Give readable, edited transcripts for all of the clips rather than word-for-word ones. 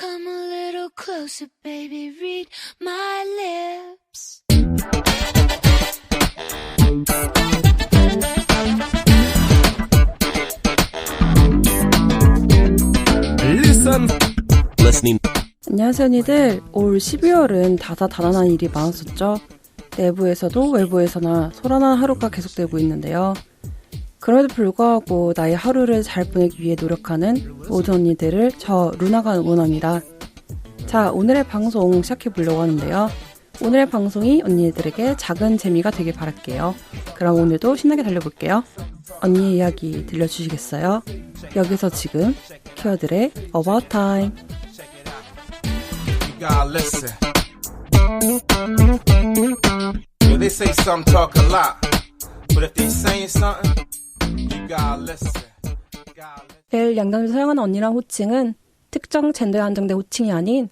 Come a little closer, baby, read my lips. Listening. 안녕하세요 언니들. 올 12월은 다사다난한 일이 많았었죠. 내부에서도 외부에서나 소란한 하루가 계속되고 있는데요. 그럼에도 불구하고 나의 하루를 잘 보내기 위해 노력하는 모든 언니들을 저 루나가 응원합니다. 자, 오늘의 방송 시작해보려고 하는데요. 오늘의 방송이 언니들에게 작은 재미가 되길 바랄게요. 그럼 오늘도 신나게 달려볼게요. 언니의 이야기 들려주시겠어요? 여기서 지금 키워드의 About Time. You gotta listen. Well, they say some talk a lot, but if they saying something, you gotta listen. L 양장점 사용하는 언니란 호칭은 특정 젠더에 한정된 호칭이 아닌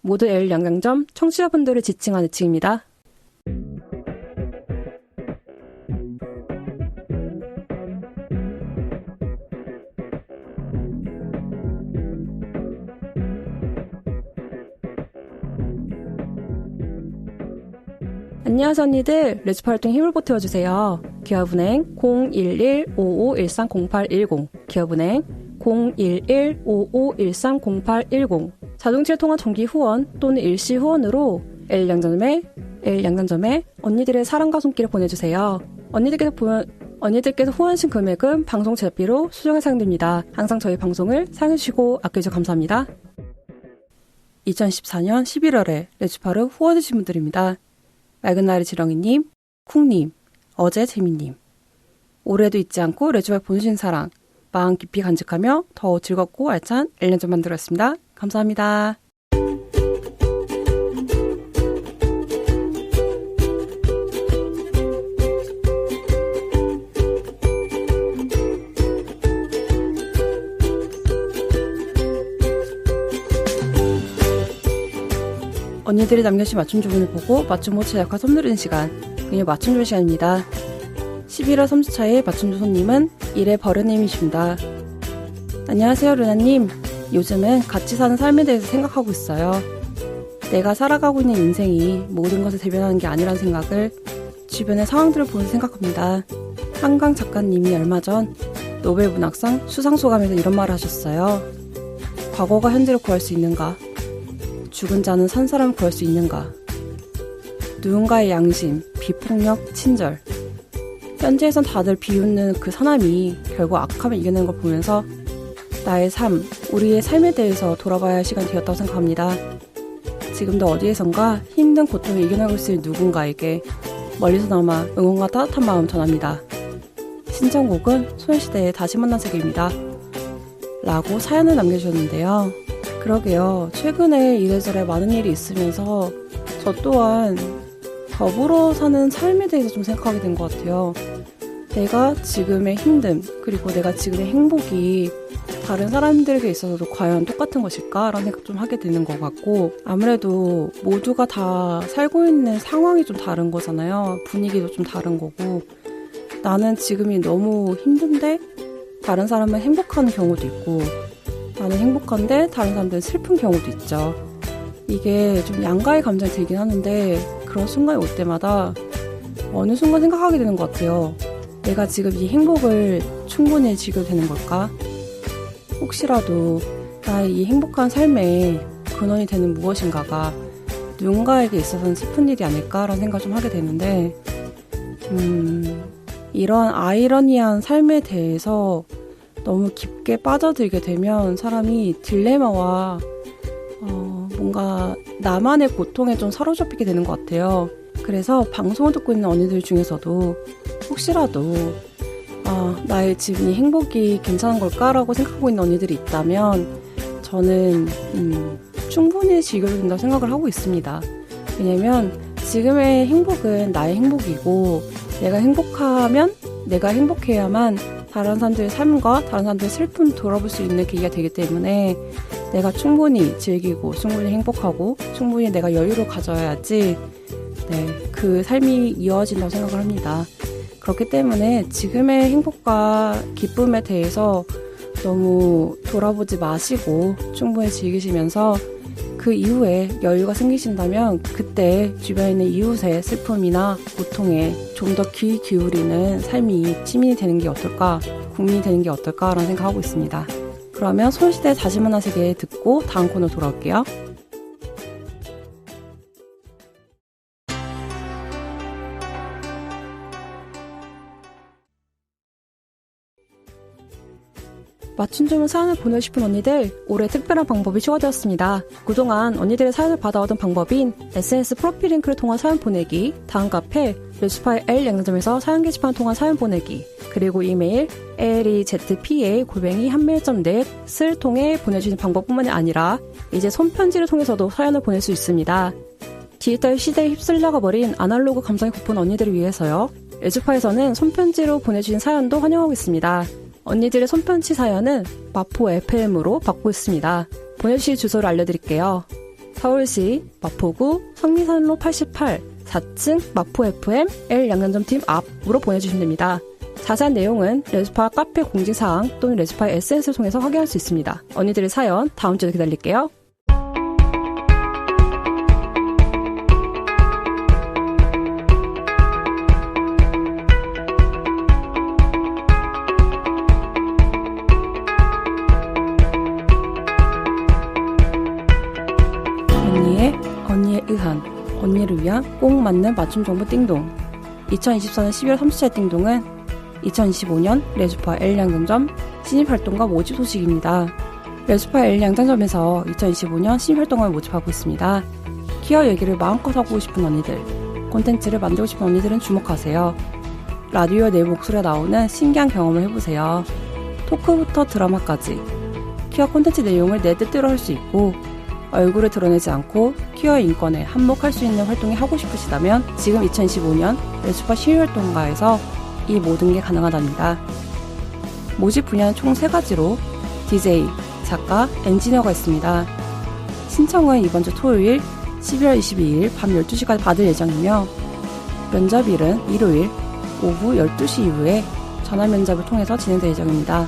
모두 L 양장점 청취자분들을 지칭한 호칭입니다. 안녕하세요 언니들. 레지파 활동 힘을 보태워주세요. 기업은행 011-5513-0810 기업은행 011-5513-0810 자동차 통화 정기 후원 또는 일시 후원으로 L양장점에 언니들의 사랑과 손길을 보내주세요. 언니들께서 후원하신 금액은 방송 제작비로 수정에 사용됩니다. 항상 저희 방송을 사용해주시고 아껴주셔서 감사합니다. 2014년 11월에 레지파를 후원해주신 분들입니다. 맑은 날의 지렁이님, 쿵님, 어제 재미님. 올해도 잊지 않고 레지파를 보내주신 사랑, 마음 깊이 간직하며 더 즐겁고 알찬 L양장점 만들었습니다. 감사합니다. 언니들이 남겨주신 맞춤 주문을 보고 맞춤 옷 제작과 선물드리는 시간, 그녀 맞춤 줄 시간입니다. 11월 3주차의 맞춤 주 손님은 일의 버르님이십니다. 안녕하세요 루나님. 요즘은 같이 사는 삶에 대해서 생각하고 있어요. 내가 살아가고 있는 인생이 모든 것을 대변하는 게 아니란 생각을 주변의 상황들을 보면서 생각합니다. 한강 작가님이 얼마 전 노벨 문학상 수상소감에서 이런 말을 하셨어요. 과거가 현재를 구할 수 있는가? 죽은 자는 산 사람을 구할 수 있는가? 누군가의 양심, 비폭력, 친절. 현재에선 다들 비웃는 그 사람이 결국 악함을 이겨내는 걸 보면서 나의 삶, 우리의 삶에 대해서 돌아봐야 할 시간이 되었다고 생각합니다. 지금도 어디에선가 힘든 고통을 이겨내고 있을 누군가에게 멀리서나마 응원과 따뜻한 마음 전합니다. 신청곡은 소녀시대의 다시 만난 세계입니다. 라고 사연을 남겨주셨는데요. 그러게요. 최근에 이래저래 많은 일이 있으면서 저 또한 더불어 사는 삶에 대해서 좀 생각하게 된 것 같아요. 내가 지금의 힘듦, 그리고 내가 지금의 행복이 다른 사람들에게 있어서도 과연 똑같은 것일까? 라는 생각 좀 하게 되는 것 같고, 아무래도 모두가 다 살고 있는 상황이 좀 다른 거잖아요. 분위기도 좀 다른 거고, 나는 지금이 너무 힘든데 다른 사람은 행복한 경우도 있고, 나는 행복한데 다른 사람들은 슬픈 경우도 있죠. 이게 좀 양가의 감정이 들긴 하는데 그런 순간이 올 때마다 어느 순간 생각하게 되는 것 같아요. 내가 지금 이 행복을 충분히 즐겨도 되는 걸까? 혹시라도 나의 이 행복한 삶의 근원이 되는 무엇인가가 누군가에게 있어서는 슬픈 일이 아닐까라는 생각을 좀 하게 되는데 이런 아이러니한 삶에 대해서 너무 깊게 빠져들게 되면 사람이 딜레마와 뭔가 나만의 고통에 좀 사로잡히게 되는 것 같아요. 그래서 방송을 듣고 있는 언니들 중에서도 혹시라도 나의 지금 이 행복이 괜찮은 걸까라고 생각하고 있는 언니들이 있다면 저는 충분히 즐겨도 된다고 생각을 하고 있습니다. 왜냐면 지금의 행복은 나의 행복이고 내가 행복하면 내가 행복해야만 다른 사람들의 삶과 다른 사람들의 슬픔을 돌아볼 수 있는 계기가 되기 때문에 내가 충분히 즐기고 충분히 행복하고 충분히 내가 여유를 가져야지 그 삶이 이어진다고 생각을 합니다. 그렇기 때문에 지금의 행복과 기쁨에 대해서 너무 돌아보지 마시고 충분히 즐기시면서 그 이후에 여유가 생기신다면 그때 주변에 있는 이웃의 슬픔이나 고통에 좀 더 귀 기울이는 삶이 시민이 되는 게 어떨까, 국민이 되는 게 어떨까라는 생각하고 있습니다. 그러면 소녀시대 다시 만나세계 듣고 다음 코너 돌아올게요. 맞춤 좋은 사연을 보내고 싶은 언니들, 올해 특별한 방법이 추가되었습니다. 그동안 언니들의 사연을 받아오던 방법인 SNS 프로필 링크를 통한 사연 보내기, 다음 카페 레시파의 L 양장점에서 사연 게시판을 통한 사연 보내기, 그리고 이메일 lezpa@한메일.net을 통해 보내주시는 방법뿐만이 아니라 이제 손편지를 통해서도 사연을 보낼 수 있습니다. 디지털 시대에 휩쓸려가 버린 아날로그 감성이 고픈 언니들을 위해서요. 레시파에서는 손편지로 보내주신 사연도 환영하고 있습니다. 언니들의 손편지 사연은 마포 FM으로 받고 있습니다. 보내주실 주소를 알려드릴게요. 서울시 마포구 성미산로 88 4층 마포 FM L 양념점팀 앞으로 보내주시면 됩니다. 자세한 내용은 레시파 카페 공지사항 또는 레시파의 SNS를 통해서 확인할 수 있습니다. 언니들의 사연 다음 주에 기다릴게요. 언니에 의한, 언니를 위한 꼭 맞는 맞춤 정보 띵동. 2024년 11월 30일 띵동은 2025년 레주파 L 양장점 신입활동가 모집 소식입니다. 레주파 L 양장점에서 2025년 신입활동가를 모집하고 있습니다. 키어 얘기를 마음껏 하고 싶은 언니들, 콘텐츠를 만들고 싶은 언니들은 주목하세요. 라디오에 내 목소리가 나오는 신기한 경험을 해보세요. 토크부터 드라마까지 키어 콘텐츠 내용을 내 뜻대로 할 수 있고, 얼굴을 드러내지 않고 키어의 인권에 한몫할 수 있는 활동이 하고 싶으시다면 지금 2025년 레주파 신입활동가에서 이 모든 게 가능하답니다. 모집 분야는 총 3가지로 DJ, 작가, 엔지니어가 있습니다. 신청은 이번 주 토요일 11월 22일 밤 12시까지 받을 예정이며 면접일은 일요일 오후 12시 이후에 전화 면접을 통해서 진행될 예정입니다.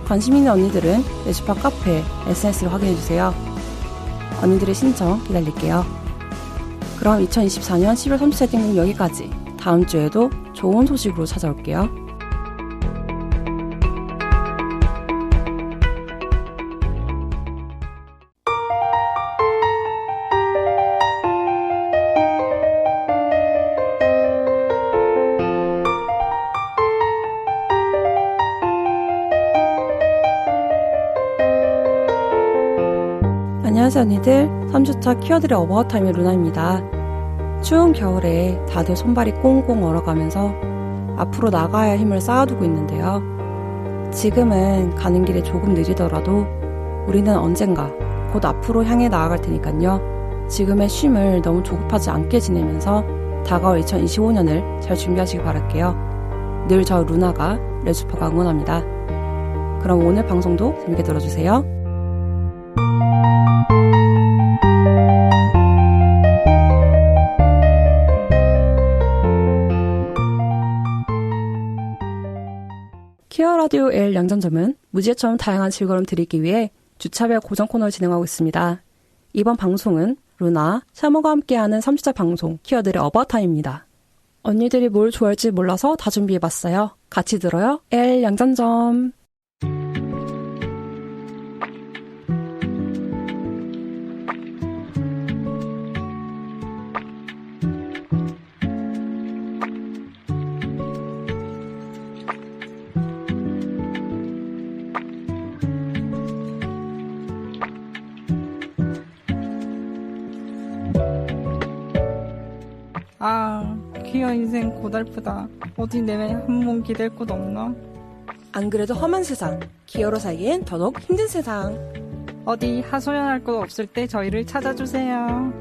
관심 있는 언니들은 레주파 카페, SNS를 확인해주세요. 언니들의 신청 기다릴게요. 그럼 2024년 11월 30일 띵동 여기까지. 다음 주에도 좋은 소식으로 찾아올게요. 안녕하세요 언니들, 3주차 키워드의 어바웃타임의 루나입니다. 추운 겨울에 다들 손발이 꽁꽁 얼어가면서 앞으로 나가야 할 힘을 쌓아두고 있는데요. 지금은 가는 길에 조금 느리더라도 우리는 언젠가 곧 앞으로 향해 나아갈 테니까요. 지금의 쉼을 너무 조급하지 않게 지내면서 다가올 2025년을 잘 준비하시기 바랄게요. 늘 저 루나가 레주파가 응원합니다. 그럼 오늘 방송도 재밌게 들어주세요. 키어 라디오 L 양장점은 무지개처럼 다양한 즐거움을 드리기 위해 주차별 고정 코너를 진행하고 있습니다. 이번 방송은 루나, 샤머가 함께하는 3주차 방송 키어들의 어바웃타임입니다. 언니들이 뭘 좋아할지 몰라서 다 준비해봤어요. 같이 들어요. L 양장점. 아, 키어 인생 고달프다. 어디 내외 한몸 기댈 곳 없나? 안 그래도 험한 세상, 키어로 살기엔 더더욱 힘든 세상. 어디 하소연할 곳 없을 때 저희를 찾아주세요.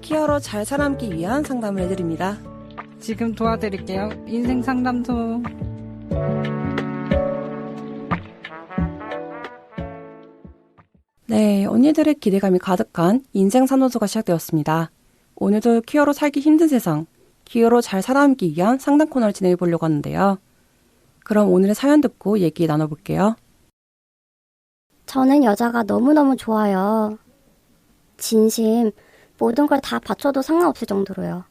키어로 잘 살아남기 위한 상담을 해드립니다. 지금 도와드릴게요. 인생 상담소. 네, 언니들의 기대감이 가득한 인생 산호도가 시작되었습니다. 오늘도 키어로 살기 힘든 세상, 키어로 잘 살아남기 위한 상담 코너를 진행해 보려고 하는데요. 그럼 오늘의 사연 듣고 얘기 나눠볼게요. 저는 여자가 너무너무 좋아요. 진심, 모든 걸 다 바쳐도 상관없을 정도로요.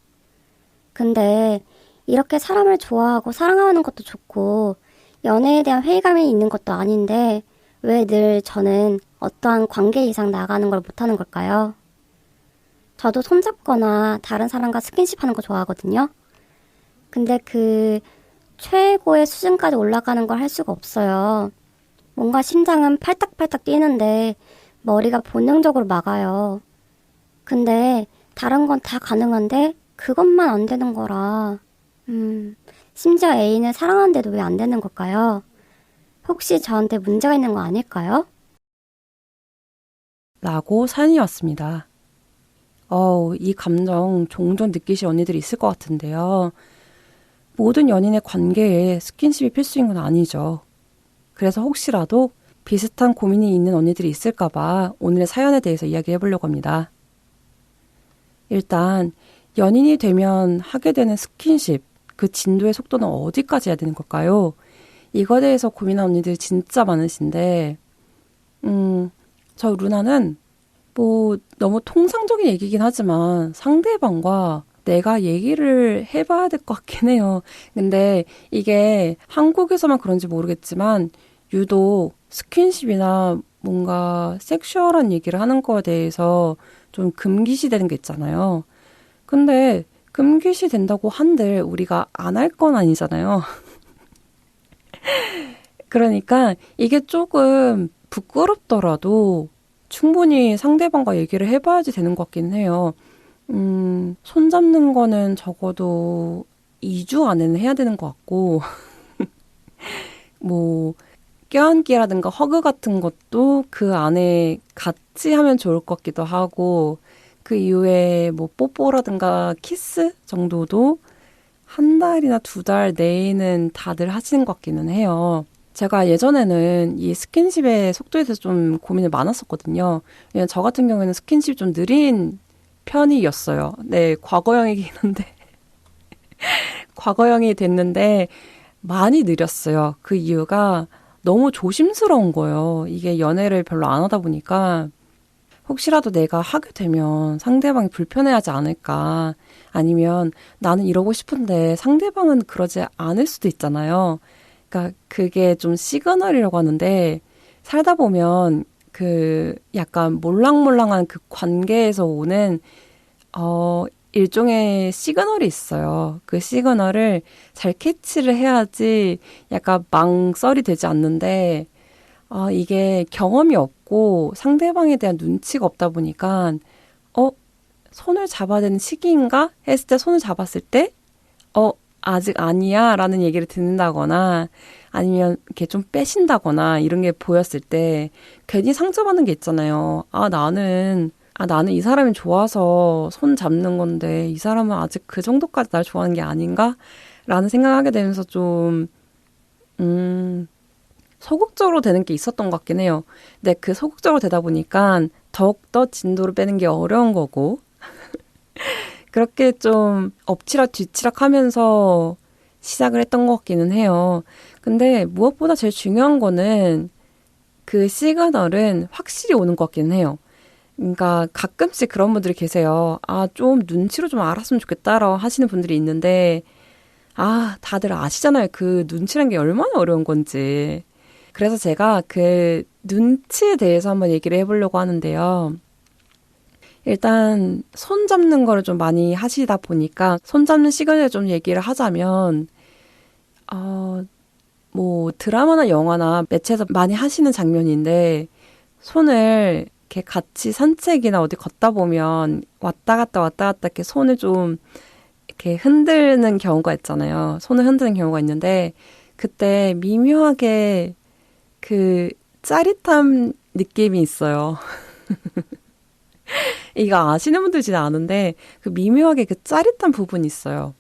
근데 이렇게 사람을 좋아하고 사랑하는 것도 좋고 연애에 대한 회의감이 있는 것도 아닌데 왜 늘 저는 어떠한 관계 이상 나가는 걸 못하는 걸까요? 저도 손잡거나 다른 사람과 스킨십 하는 거 좋아하거든요. 근데 그 최고의 수준까지 올라가는 걸 할 수가 없어요. 뭔가 심장은 팔딱팔딱 뛰는데 머리가 본능적으로 막아요. 근데 다른 건 다 가능한데 그것만 안 되는 거라. 심지어 애인을 사랑하는데도 왜 안 되는 걸까요? 혹시 저한테 문제가 있는 거 아닐까요? 라고 사연이 왔습니다. 이 감정 종종 느끼실 언니들이 있을 것 같은데요. 모든 연인의 관계에 스킨십이 필수인 건 아니죠. 그래서 혹시라도 비슷한 고민이 있는 언니들이 있을까봐 오늘의 사연에 대해서 이야기해 보려고 합니다. 일단 연인이 되면 하게 되는 스킨십, 그 진도의 속도는 어디까지 해야 되는 걸까요? 이거에 대해서 고민한 언니들 진짜 많으신데 저 루나는 뭐 너무 통상적인 얘기긴 하지만 상대방과 내가 얘기를 해봐야 될 것 같긴 해요. 근데 이게 한국에서만 그런지 모르겠지만 유독 스킨십이나 뭔가 섹슈얼한 얘기를 하는 거에 대해서 좀 금기시 되는 게 있잖아요. 근데 금기시 된다고 한들 우리가 안 할 건 아니잖아요. 그러니까 이게 조금 부끄럽더라도 충분히 상대방과 얘기를 해봐야지 되는 것 같긴 해요. 손 잡는 거는 적어도 2주 안에는 해야 되는 것 같고 뭐 껴안기라든가 허그 같은 것도 그 안에 같이 하면 좋을 것 같기도 하고 그 이후에 뭐 뽀뽀라든가 키스 정도도 한 달이나 2달 내에는 다들 하시는 것 같기는 해요. 제가 예전에는 이 스킨십의 속도에 대해서 좀 고민이 많았었거든요. 왜냐면 저 같은 경우에는 스킨십이 좀 느린 편이었어요. 네, 과거형이긴 한데 과거형이 됐는데 많이 느렸어요. 그 이유가 너무 조심스러운 거예요. 이게 연애를 별로 안 하다 보니까 혹시라도 내가 하게 되면 상대방이 불편해하지 않을까, 아니면 나는 이러고 싶은데 상대방은 그러지 않을 수도 있잖아요. 그러니까 그게 좀 시그널이라고 하는데 살다 보면 그 약간 몰랑몰랑한 그 관계에서 오는 일종의 시그널이 있어요. 그 시그널을 잘 캐치를 해야지 약간 망설이 되지 않는데 이게 경험이 없고 상대방에 대한 눈치가 없다 보니까 손을 잡아야 되는 시기인가 했을 때 손을 잡았을 때 아직 아니야 라는 얘기를 듣는다거나 아니면 이렇게 좀 빼신다거나 이런 게 보였을 때 괜히 상처받는 게 있잖아요. 나는 이 사람이 좋아서 손 잡는 건데 이 사람은 아직 그 정도까지 날 좋아하는 게 아닌가? 라는 생각하게 되면서 좀 소극적으로 되는 게 있었던 것 같긴 해요. 근데 그 소극적으로 되다 보니까 더욱더 진도를 빼는 게 어려운 거고 그렇게 좀 엎치락 뒤치락 하면서 시작을 했던 것 같기는 해요. 근데 무엇보다 제일 중요한 거는 그 시그널은 확실히 오는 것 같기는 해요. 그러니까 가끔씩 그런 분들이 계세요. 좀 눈치로 좀 알았으면 좋겠다라고 하시는 분들이 있는데 다들 아시잖아요. 그 눈치라는 게 얼마나 어려운 건지. 그래서 제가 그 눈치에 대해서 한번 얘기를 해보려고 하는데요. 일단 손 잡는 거를 좀 많이 하시다 보니까 손 잡는 시간을 좀 얘기를 하자면 뭐 드라마나 영화나 매체에서 많이 하시는 장면인데 손을 이렇게 같이 산책이나 어디 걷다 보면 왔다 갔다 이렇게 손을 좀 이렇게 흔드는 경우가 있잖아요. 손을 흔드는 경우가 있는데 그때 미묘하게 그 짜릿한 느낌이 있어요. 이거 아시는 분들 진짜 아는데 그 미묘하게 그 짜릿한 부분이 있어요.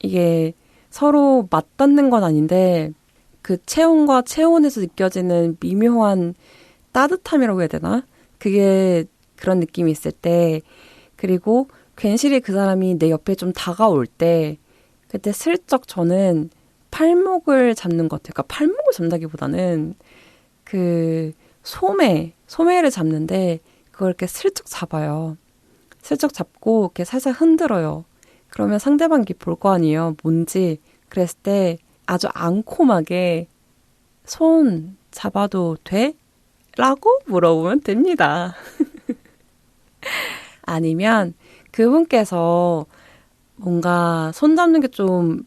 이게 서로 맞닿는 건 아닌데 그 체온과 체온에서 느껴지는 미묘한 따뜻함이라고 해야 되나? 그게 그런 느낌이 있을 때, 그리고 괜시리 그 사람이 내 옆에 좀 다가올 때 그때 슬쩍 저는 팔목을 잡는 것 같아요. 그러니까 팔목을 잡는다기보다는 그 소매를 잡는데 그걸 이렇게 슬쩍 잡아요. 슬쩍 잡고 이렇게 살살 흔들어요. 그러면 상대방이 볼 거 아니에요. 뭔지. 그랬을 때 아주 앙콤하게 손 잡아도 돼? 라고 물어보면 됩니다. 아니면 그분께서 뭔가 손 잡는 게 좀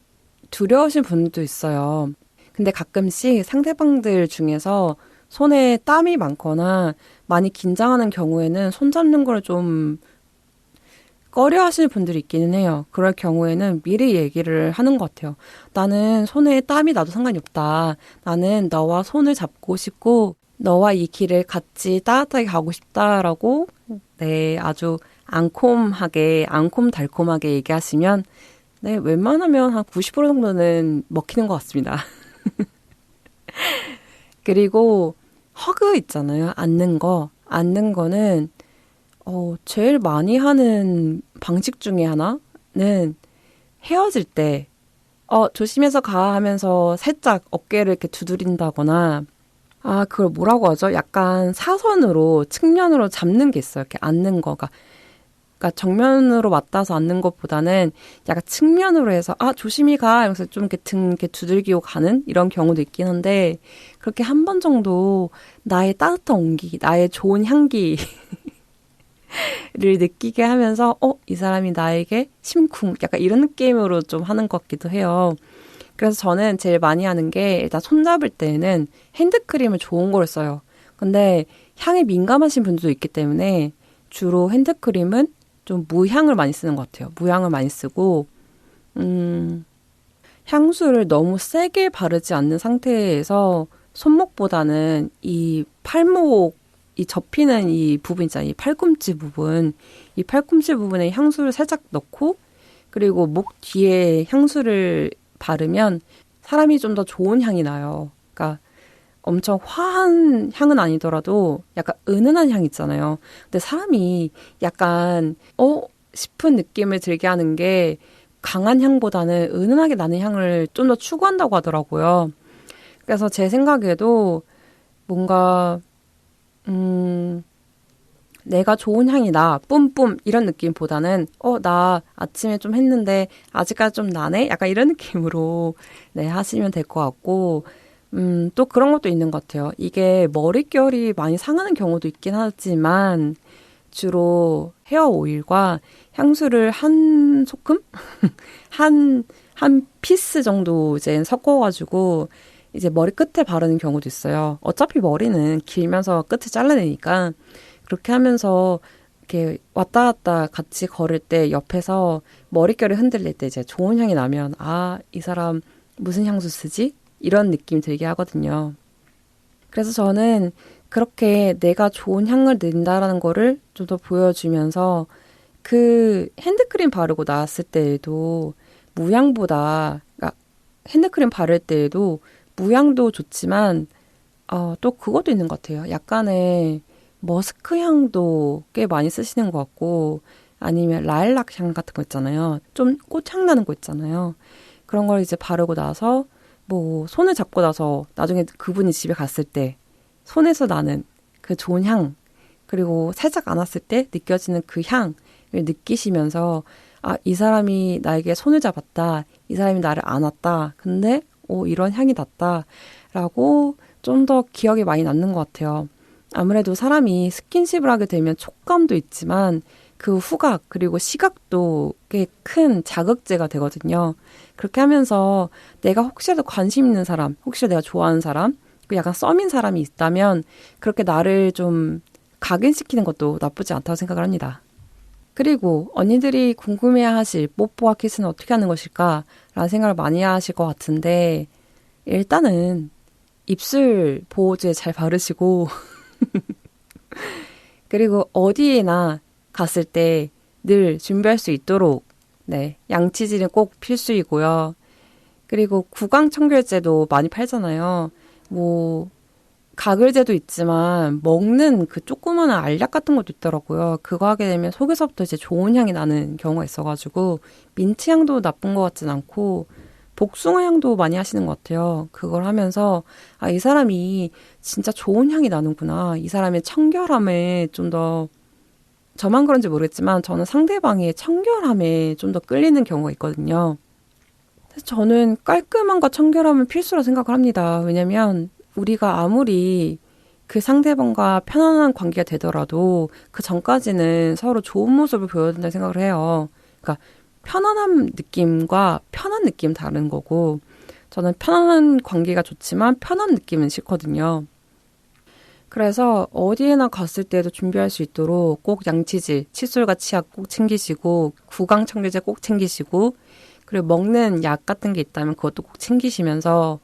두려우신 분도 있어요. 근데 가끔씩 상대방들 중에서 손에 땀이 많거나 많이 긴장하는 경우에는 손 잡는 걸 좀 꺼려 하시는 분들이 있기는 해요. 그럴 경우에는 미리 얘기를 하는 것 같아요. 나는 손에 땀이 나도 상관이 없다. 나는 너와 손을 잡고 싶고 너와 이 길을 같이 따뜻하게 가고 싶다라고 네, 아주 앙콤달콤하게 얘기하시면 네, 웬만하면 한 90% 정도는 먹히는 것 같습니다. 그리고 허그 있잖아요. 앉는 거는 제일 많이 하는 방식 중에 하나는 헤어질 때 조심해서 가 하면서 살짝 어깨를 이렇게 두드린다거나 그걸 뭐라고 하죠? 약간 사선으로 측면으로 잡는 게 있어요. 이렇게 앉는 거가. 그러니까 정면으로 맞닿아서 앉는 것보다는 약간 측면으로 해서 조심히 가 이러면서 좀 이렇게 등 이렇게 두들기고 가는 이런 경우도 있긴 한데 그렇게 한 번 정도 나의 따뜻한 온기, 나의 좋은 향기를 느끼게 하면서 이 사람이 나에게 심쿵 약간 이런 느낌으로 좀 하는 것 같기도 해요. 그래서 저는 제일 많이 하는 게 일단 손잡을 때는 핸드크림을 좋은 걸 써요. 근데 향에 민감하신 분들도 있기 때문에 주로 핸드크림은 좀 무향을 많이 쓰는 것 같아요. 무향을 많이 쓰고 향수를 너무 세게 바르지 않는 상태에서 손목보다는 이 팔목 이 접히는 이 부분 있잖아요. 이 팔꿈치 부분에 향수를 살짝 넣고 그리고 목 뒤에 향수를 바르면 사람이 좀 더 좋은 향이 나요. 그러니까 엄청 화한 향은 아니더라도 약간 은은한 향 있잖아요. 근데 사람이 약간 싶은 느낌을 들게 하는 게 강한 향보다는 은은하게 나는 향을 좀 더 추구한다고 하더라고요. 그래서 제 생각에도 뭔가 내가 좋은 향이 나, 뿜뿜 이런 느낌보다는 나 아침에 좀 했는데 아직까지 좀 나네? 약간 이런 느낌으로 네, 하시면 될 것 같고 또 그런 것도 있는 것 같아요. 이게 머릿결이 많이 상하는 경우도 있긴 하지만 주로 헤어 오일과 향수를 한 소끔? 한 피스 정도 이제 섞어가지고 이제 머리 끝에 바르는 경우도 있어요. 어차피 머리는 길면서 끝을 잘라내니까 그렇게 하면서 이렇게 왔다 갔다 같이 걸을 때 옆에서 머릿결이 흔들릴 때 이제 좋은 향이 나면 이 사람 무슨 향수 쓰지? 이런 느낌 들게 하거든요. 그래서 저는 그렇게 내가 좋은 향을 낸다라는 거를 좀 더 보여주면서 그 핸드크림 바르고 나왔을 때에도 무향보다 그러니까 핸드크림 바를 때에도 무향도 좋지만 또 그것도 있는 것 같아요. 약간의 머스크 향도 꽤 많이 쓰시는 것 같고 아니면 라일락 향 같은 거 있잖아요. 좀 꽃향 나는 거 있잖아요. 그런 걸 이제 바르고 나서 뭐 손을 잡고 나서 나중에 그분이 집에 갔을 때 손에서 나는 그 좋은 향 그리고 살짝 안았을 때 느껴지는 그 향을 느끼시면서 이 사람이 나에게 손을 잡았다. 이 사람이 나를 안았다. 근데 이런 향이 났다. 라고 좀 더 기억이 많이 남는 것 같아요. 아무래도 사람이 스킨십을 하게 되면 촉감도 있지만 그 후각 그리고 시각도 꽤 큰 자극제가 되거든요. 그렇게 하면서 내가 혹시라도 관심 있는 사람, 혹시 내가 좋아하는 사람, 약간 썸인 사람이 있다면 그렇게 나를 좀 각인시키는 것도 나쁘지 않다고 생각을 합니다. 그리고 언니들이 궁금해하실 뽀뽀와 키스는 어떻게 하는 것일까? 라는 생각을 많이 하실 것 같은데 일단은 입술 보호제 잘 바르시고 그리고 어디에나 갔을 때 늘 준비할 수 있도록 네, 양치질은 꼭 필수이고요. 그리고 구강청결제도 많이 팔잖아요. 뭐 가글제도 있지만 먹는 그 조그마한 알약 같은 것도 있더라고요. 그거 하게 되면 속에서부터 이제 좋은 향이 나는 경우가 있어가지고 민트향도 나쁜 것 같진 않고 복숭아 향도 많이 하시는 것 같아요. 그걸 하면서 아, 이 사람이 진짜 좋은 향이 나는구나. 이 사람의 청결함에 좀 더 저만 그런지 모르겠지만 저는 상대방의 청결함에 좀 더 끌리는 경우가 있거든요. 그래서 저는 깔끔함과 청결함은 필수로 생각을 합니다. 왜냐면 우리가 아무리 그 상대방과 편안한 관계가 되더라도 그 전까지는 서로 좋은 모습을 보여야 된다고 생각을 해요. 그러니까 편안한 느낌과 편한 느낌 다른 거고 저는 편안한 관계가 좋지만 편한 느낌은 싫거든요. 그래서 어디에나 갔을 때도 준비할 수 있도록 꼭 양치질, 칫솔과 치약 꼭 챙기시고 구강청결제 꼭 챙기시고 그리고 먹는 약 같은 게 있다면 그것도 꼭 챙기시면서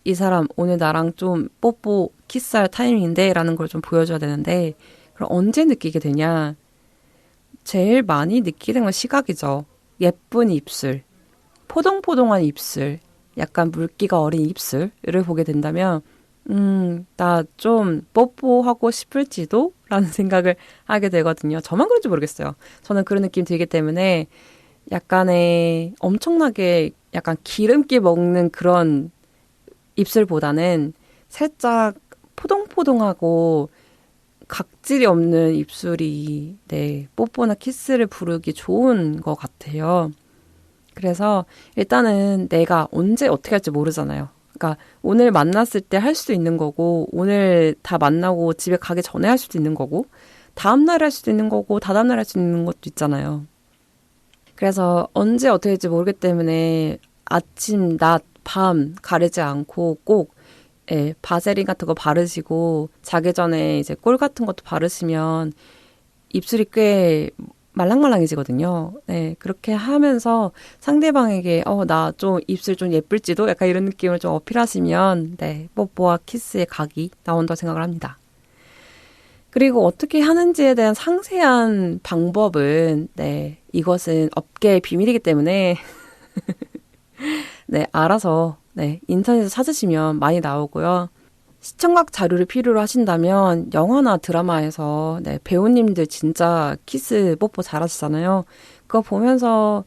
이 사람 오늘 나랑 좀 뽀뽀 키스할 타이밍인데 라는 걸 좀 보여줘야 되는데 그럼 언제 느끼게 되냐? 제일 많이 느끼는 건 시각이죠. 예쁜 입술, 포동포동한 입술, 약간 물기가 어린 입술을 보게 된다면 나 좀 뽀뽀하고 싶을지도? 라는 생각을 하게 되거든요. 저만 그런지 모르겠어요. 저는 그런 느낌 들기 때문에 약간의 엄청나게 약간 기름기 먹는 그런 입술보다는 살짝 포동포동하고 각질이 없는 입술이 네, 뽀뽀나 키스를 부르기 좋은 것 같아요. 그래서 일단은 내가 언제 어떻게 할지 모르잖아요. 그러니까 오늘 만났을 때 할 수도 있는 거고 오늘 다 만나고 집에 가기 전에 할 수도 있는 거고 다음날 할 수도 있는 거고 다다음날 할 수 있는 것도 있잖아요. 그래서 언제 어떻게 할지 모르기 때문에 아침, 낮, 밤 가리지 않고 꼭 바세린 같은 거 바르시고 자기 전에 이제 꿀 같은 것도 바르시면 입술이 꽤 말랑말랑해지거든요. 네, 그렇게 하면서 상대방에게 나 좀 입술 좀 예쁠지도 약간 이런 느낌을 좀 어필하시면 네, 뽀뽀와 키스의 각이 나온다고 생각을 합니다. 그리고 어떻게 하는지에 대한 상세한 방법은 네, 이것은 업계의 비밀이기 때문에 네, 알아서 네, 인터넷에서 찾으시면 많이 나오고요. 시청각 자료를 필요로 하신다면 영화나 드라마에서 네, 배우님들 진짜 키스 뽀뽀 잘하시잖아요. 그거 보면서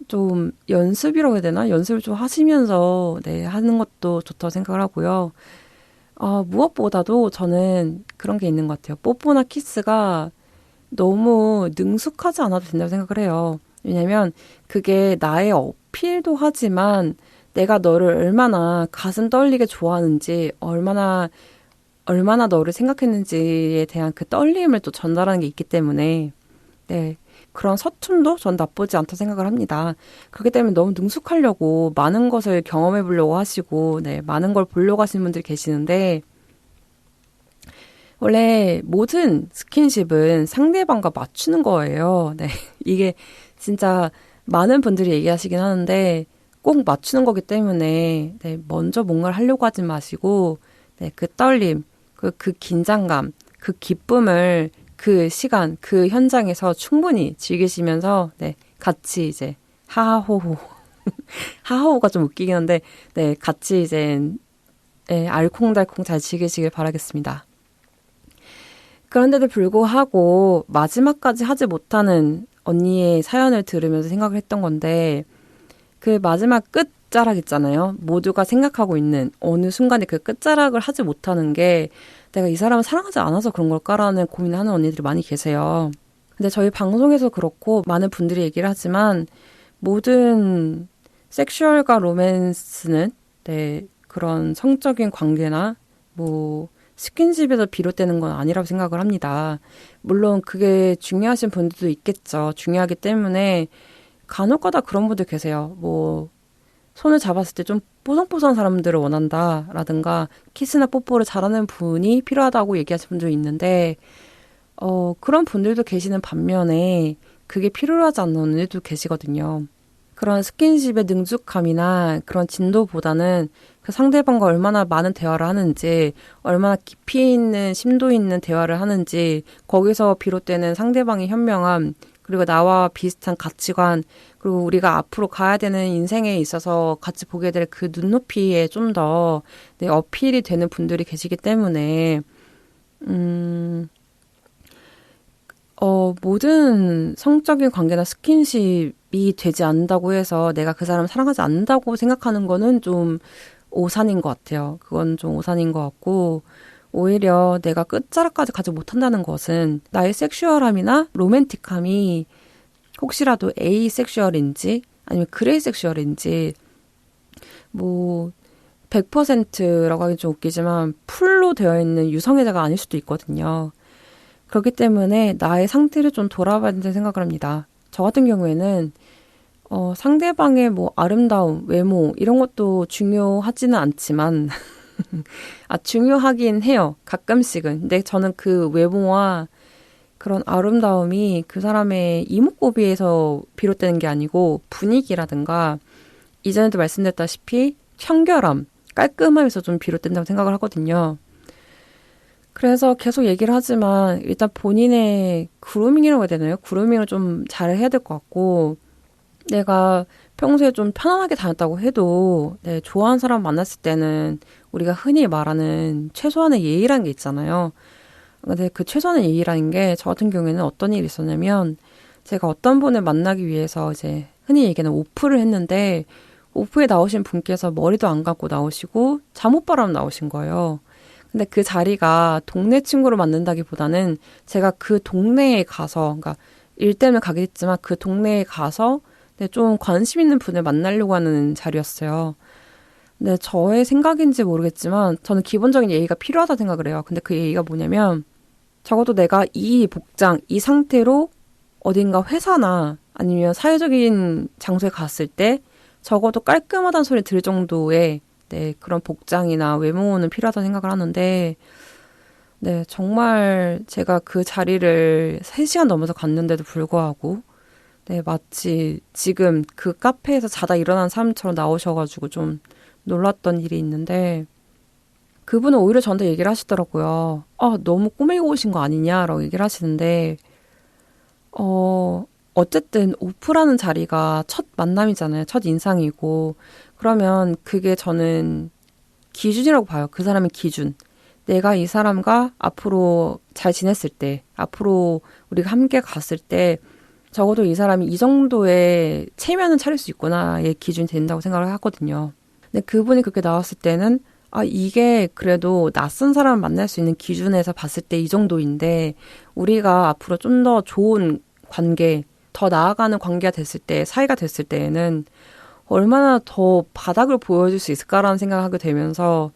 좀 연습이라고 해야 되나? 연습을 좀 하시면서 네, 하는 것도 좋다고 생각을 하고요. 무엇보다도 저는 그런 게 있는 것 같아요. 뽀뽀나 키스가 너무 능숙하지 않아도 된다고 생각을 해요. 왜냐면 그게 나의 어필도 하지만 내가 너를 얼마나 가슴 떨리게 좋아하는지, 얼마나 너를 생각했는지에 대한 그 떨림을 또 전달하는 게 있기 때문에, 네. 그런 서툰도 전 나쁘지 않다고 생각을 합니다. 그렇기 때문에 너무 능숙하려고 많은 것을 경험해 보려고 하시고, 네. 많은 걸 보려고 하시는 분들이 계시는데, 원래 모든 스킨십은 상대방과 맞추는 거예요. 네. 이게 진짜 많은 분들이 얘기하시긴 하는데, 꼭 맞추는 거기 때문에 네, 먼저 뭔가를 하려고 하지 마시고 네, 그 떨림, 그 긴장감, 그 기쁨을 그 시간, 그 현장에서 충분히 즐기시면서 네, 같이 이제 하하호호 하하호가 좀 웃기긴 한데 네, 같이 이제 네, 알콩달콩 잘 즐기시길 바라겠습니다. 그런데도 불구하고 마지막까지 하지 못하는 언니의 사연을 들으면서 생각을 했던 건데 그 마지막 끝자락 있잖아요. 모두가 생각하고 있는 어느 순간에 그 끝자락을 하지 못하는 게 내가 이 사람을 사랑하지 않아서 그런 걸까라는 고민을 하는 언니들이 많이 계세요. 근데 저희 방송에서 그렇고 많은 분들이 얘기를 하지만 모든 섹슈얼과 로맨스는 네, 그런 성적인 관계나 뭐 스킨십에서 비롯되는 건 아니라고 생각을 합니다. 물론 그게 중요하신 분들도 있겠죠. 중요하기 때문에 간혹가다 그런 분들 계세요. 뭐 손을 잡았을 때 좀 뽀송뽀송한 사람들을 원한다라든가 키스나 뽀뽀를 잘하는 분이 필요하다고 얘기하시는 분들이 있는데 그런 분들도 계시는 반면에 그게 필요하지 않는 분들도 계시거든요. 그런 스킨십의 능숙함이나 그런 진도보다는 그 상대방과 얼마나 많은 대화를 하는지, 얼마나 깊이 있는 심도 있는 대화를 하는지, 거기서 비롯되는 상대방의 현명함, 그리고 나와 비슷한 가치관, 그리고 우리가 앞으로 가야 되는 인생에 있어서 같이 보게 될 그 눈높이에 좀 더 네, 어필이 되는 분들이 계시기 때문에 모든 성적인 관계나 스킨십이 되지 않는다고 해서 내가 그 사람을 사랑하지 않는다고 생각하는 거는 좀 오산인 것 같아요. 그건 좀 오산인 것 같고 오히려 내가 끝자락까지 가지 못한다는 것은 나의 섹슈얼함이나 로맨틱함이 혹시라도 에이섹슈얼인지 아니면 그레이 섹슈얼인지 뭐 100%라고 하기 좀 웃기지만 풀로 되어 있는 유성애자가 아닐 수도 있거든요. 그렇기 때문에 나의 상태를 좀 돌아봐야 된다고 생각을 합니다. 저 같은 경우에는 상대방의 뭐 아름다움, 외모 이런 것도 중요하지는 않지만 중요하긴 해요. 가끔씩은. 근데 저는 그 외모와 그런 아름다움이 그 사람의 이목구비에서 비롯되는 게 아니고 분위기라든가 이전에도 말씀드렸다시피 청결함, 깔끔함에서 좀 비롯된다고 생각을 하거든요. 그래서 계속 얘기를 하지만 일단 본인의 그루밍이라고 해야 되나요? 그루밍을 좀 잘 해야 될 것 같고 내가 평소에 좀 편안하게 다녔다고 해도 좋아하는 사람 만났을 때는 우리가 흔히 말하는 최소한의 예의라는 게 있잖아요. 근데 그 최소한의 예의라는 게 저 같은 경우에는 어떤 일이 있었냐면 제가 어떤 분을 만나기 위해서 이제 흔히 얘기하는 오프를 했는데 오프에 나오신 분께서 머리도 안 감고 나오시고 잠옷바람 나오신 거예요. 근데 그 자리가 동네 친구를 만난다기보다는 제가 그 동네에 가서, 그러니까 일 때문에 가긴 했지만 그 동네에 가서 좀 관심 있는 분을 만나려고 하는 자리였어요. 근데 저의 생각인지 모르겠지만 저는 기본적인 예의가 필요하다 생각을 해요. 근데 그 예의가 뭐냐면 적어도 내가 이 복장, 이 상태로 어딘가 회사나 아니면 사회적인 장소에 갔을 때 적어도 깔끔하다는 소리 들을 정도의 그런 복장이나 외모는 필요하다고 생각을 하는데 정말 제가 그 자리를 3시간 넘어서 갔는데도 불구하고 마치 지금 그 카페에서 자다 일어난 사람처럼 나오셔가지고 좀 놀랐던 일이 있는데 그분은 오히려 저한테 얘기를 하시더라고요. 너무 꾸미고 오신 거 아니냐라고 얘기를 하시는데 어쨌든 오프라는 자리가 첫 만남이잖아요. 첫 인상이고 그러면 그게 저는 기준이라고 봐요. 그 사람의 기준. 내가 이 사람과 앞으로 잘 지냈을 때, 앞으로 우리가 함께 갔을 때 적어도 이 사람이 이 정도의 체면은 차릴 수 있구나의 기준이 된다고 생각을 하거든요. 근데 그분이 그렇게 나왔을 때는 이게 그래도 낯선 사람을 만날 수 있는 기준에서 봤을 때 이 정도인데 우리가 앞으로 좀 더 좋은 관계, 더 나아가는 관계가 됐을 때, 사이가 됐을 때에는 얼마나 더 바닥을 보여줄 수 있을까라는 생각을 하게 되면서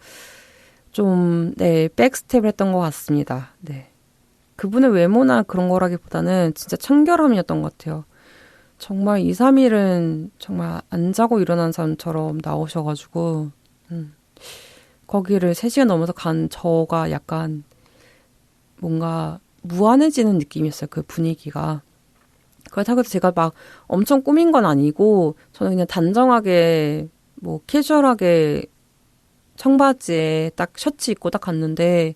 좀 백스텝을 했던 것 같습니다. 그분의 외모나 그런 거라기보다는 진짜 청결함이었던 것 같아요. 정말 2, 3일은 정말 안 자고 일어난 사람처럼 나오셔가지고 거기를 3시간 넘어서 간 저가 약간 뭔가 무한해지는 느낌이었어요. 그 분위기가. 그렇다고 해서 제가 막 엄청 꾸민 건 아니고 저는 그냥 단정하게 뭐 캐주얼하게 청바지에 딱 셔츠 입고 딱 갔는데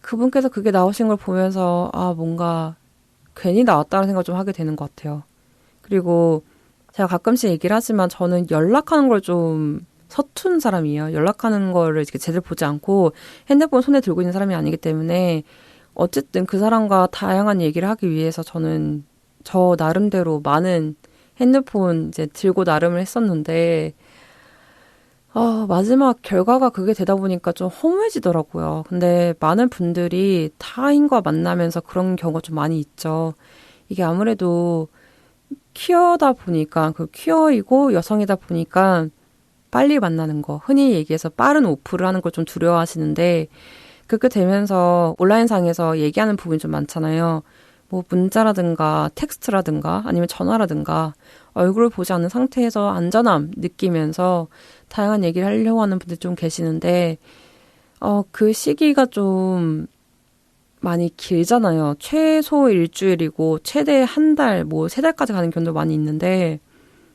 그분께서 그게 나오신 걸 보면서 뭔가 괜히 나왔다는 생각을 좀 하게 되는 것 같아요. 그리고 제가 가끔씩 얘기를 하지만 저는 연락하는 걸 좀 서툰 사람이에요. 연락하는 거를 이렇게 제대로 보지 않고 핸드폰 손에 들고 있는 사람이 아니기 때문에 어쨌든 그 사람과 다양한 얘기를 하기 위해서 저는 저 나름대로 많은 핸드폰 이제 들고 나름을 했었는데 마지막 결과가 그게 되다 보니까 좀 허무해지더라고요. 근데 많은 분들이 타인과 만나면서 그런 경우가 좀 많이 있죠. 이게 아무래도 퀴어다 보니까 그 퀴어이고 여성이다 보니까 빨리 만나는 거, 흔히 얘기해서 빠른 오프를 하는 걸 좀 두려워하시는데 그렇게 되면서 온라인상에서 얘기하는 부분이 좀 많잖아요. 뭐 문자라든가 텍스트라든가 아니면 전화라든가 얼굴을 보지 않는 상태에서 안전함 느끼면서 다양한 얘기를 하려고 하는 분들 좀 계시는데 그 시기가 좀 많이 길잖아요. 최소 일주일이고 최대 한 달, 뭐 3달까지 가는 경우도 많이 있는데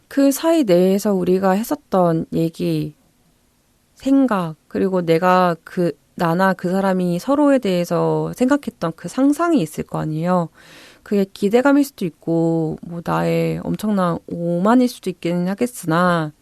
그 사이 내에서 우리가 했었던 얘기, 생각, 그리고 내가 나나 그 사람이 서로에 대해서 생각했던 그 상상이 있을 거 아니에요. 그게 기대감일 수도 있고, 뭐 나의 엄청난 오만일 수도 있긴 하겠으나,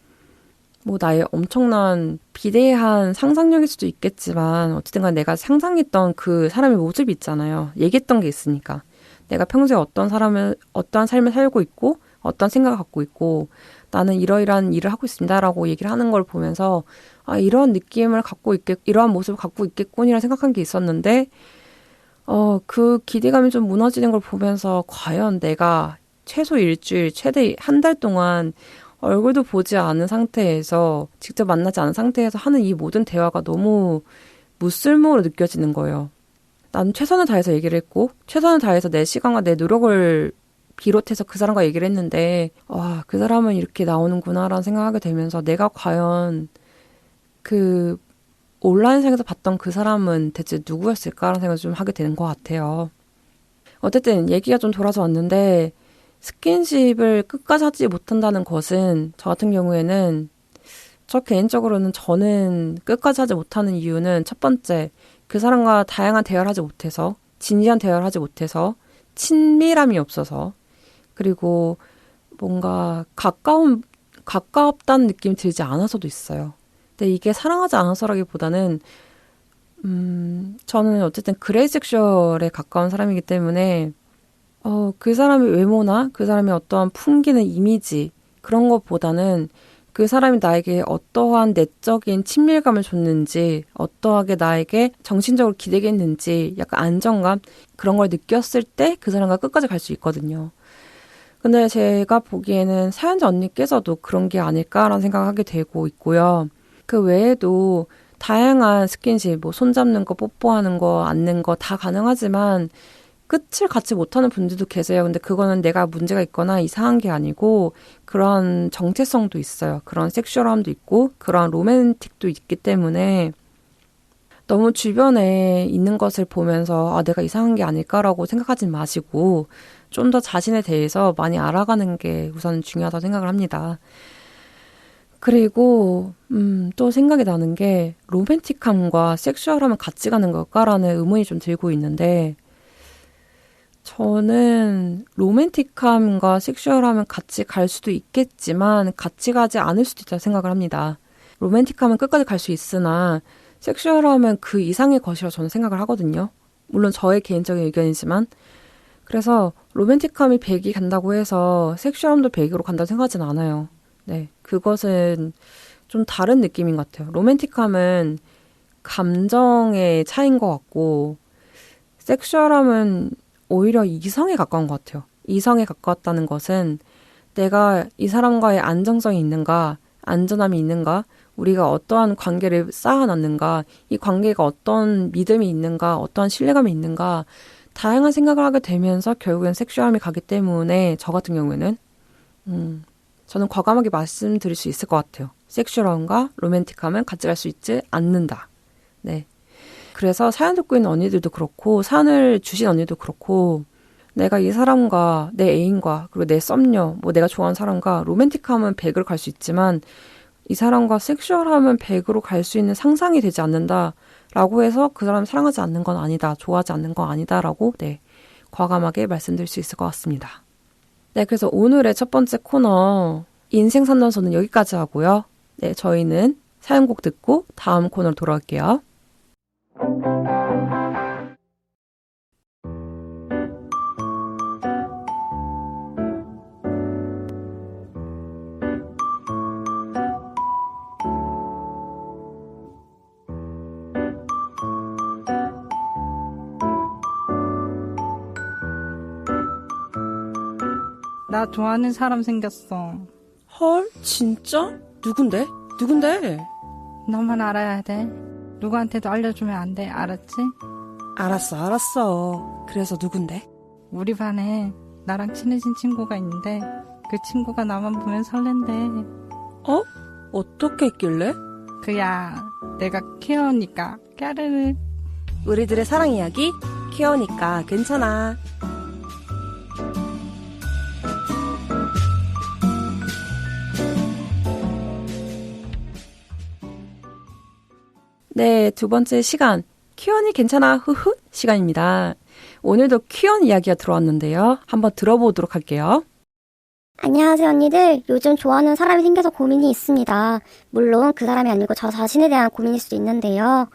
뭐 나의 엄청난 비대한 상상력일 수도 있겠지만, 어쨌든 간에 내가 상상했던 그 사람의 모습이 있잖아요. 얘기했던 게 있으니까. 내가 평소에 어떠한 삶을 살고 있고, 어떤 생각을 갖고 있고 나는 이러이러한 일을 하고 있습니다라고 얘기를 하는 걸 보면서 이런 느낌을 갖고 이러한 모습을 갖고 있겠군이라는 생각한 게 있었는데 그 기대감이 좀 무너지는 걸 보면서 과연 내가 최소 일주일, 최대 한 달 동안 얼굴도 보지 않은 상태에서 직접 만나지 않은 상태에서 하는 이 모든 대화가 너무 무쓸모로 느껴지는 거예요. 나는 최선을 다해서 얘기를 했고 최선을 다해서 내 시간과 내 노력을 비롯해서 그 사람과 얘기를 했는데 그 사람은 이렇게 나오는구나라는 생각하게 되면서 내가 과연 그 온라인상에서 봤던 그 사람은 대체 누구였을까라는 생각을 좀 하게 되는 것 같아요. 어쨌든 얘기가 좀 돌아서 왔는데 스킨십을 끝까지 하지 못한다는 것은 저 같은 경우에는 저 개인적으로는 저는 끝까지 하지 못하는 이유는 첫 번째 그 사람과 다양한 대화를 하지 못해서 진지한 대화를 하지 못해서 친밀함이 없어서 그리고 뭔가 가깝다는 느낌이 들지 않아서도 있어요. 근데 이게 사랑하지 않아서라기보다는 저는 어쨌든 그레이 섹슈얼에 가까운 사람이기 때문에 그 사람의 외모나 그 사람의 어떠한 풍기는 이미지 그런 것보다는 그 사람이 나에게 어떠한 내적인 친밀감을 줬는지 어떠하게 나에게 정신적으로 기대게 했는지 약간 안정감 그런 걸 느꼈을 때 그 사람과 끝까지 갈 수 있거든요. 근데 제가 보기에는 사연자 언니께서도 그런 게 아닐까라는 생각을 하게 되고 있고요. 그 외에도 다양한 스킨십, 뭐 손잡는 거, 뽀뽀하는 거, 안는 거 다 가능하지만 끝을 갖지 못하는 분들도 계세요. 근데 그거는 내가 문제가 있거나 이상한 게 아니고 그런 정체성도 있어요. 그런 섹슈얼함도 있고 그런 로맨틱도 있기 때문에 너무 주변에 있는 것을 보면서 내가 이상한 게 아닐까라고 생각하지 마시고 좀 더 자신에 대해서 많이 알아가는 게 우선 중요하다고 생각을 합니다. 그리고 또 생각이 나는 게 로맨틱함과 섹슈얼함은 같이 가는 걸까라는 의문이 좀 들고 있는데 저는 로맨틱함과 섹슈얼함은 같이 갈 수도 있겠지만 같이 가지 않을 수도 있다고 생각을 합니다. 로맨틱함은 끝까지 갈 수 있으나 섹슈얼함은 그 이상의 것이라고 저는 생각을 하거든요. 물론 저의 개인적인 의견이지만 그래서 로맨틱함이 100이 간다고 해서 섹슈얼함도 100으로 간다고 생각하진 않아요. 네, 그것은 좀 다른 느낌인 것 같아요. 로맨틱함은 감정의 차이인 것 같고 섹슈얼함은 오히려 이성에 가까운 것 같아요. 이성에 가까웠다는 것은 내가 이 사람과의 안정성이 있는가, 안전함이 있는가, 우리가 어떠한 관계를 쌓아놨는가, 이 관계가 어떤 믿음이 있는가, 어떠한 신뢰감이 있는가, 다양한 생각을 하게 되면서 결국엔 섹슈얼함이 가기 때문에 저 같은 경우에는 저는 과감하게 말씀드릴 수 있을 것 같아요. 섹슈얼함과 로맨틱함은 같이 갈 수 있지 않는다. 네. 그래서 사연 듣고 있는 언니들도 그렇고 사연을 주신 언니도 그렇고 내가 이 사람과 내 애인과 그리고 내 썸녀 뭐 내가 좋아하는 사람과 로맨틱함은 100으로 갈 수 있지만 이 사람과 섹슈얼함은 100으로 갈 수 있는 상상이 되지 않는다라고 해서 그 사람을 사랑하지 않는 건 아니다. 좋아하지 않는 건 아니다라고 네, 과감하게 말씀드릴 수 있을 것 같습니다. 네, 그래서 오늘의 첫 번째 코너 인생 상담소는 여기까지 하고요. 네, 저희는 사연곡 듣고 다음 코너로 돌아올게요. 나 좋아하는 사람 생겼어. 헐? 진짜? 누군데? 너만 알아야 돼. 누구한테도 알려주면 안 돼. 알았지? 알았어. 그래서 누군데? 우리 반에 나랑 친해진 친구가 있는데 그 친구가 나만 보면 설렌대. 어떻게 했길래? 그야 내가 귀여우니까 까르르. 우리들의 사랑 이야기? 귀여우니까 괜찮아. 네, 두 번째 시간. 큐언이 괜찮아, 후후 시간입니다. 오늘도 큐언 이야기가 들어왔는데요. 한번 들어보도록 할게요. 안녕하세요, 언니들. 요즘 좋아하는 사람이 생겨서 고민이 있습니다. 물론 그 사람이 아니고 저 자신에 대한 고민일 수도 있는데요.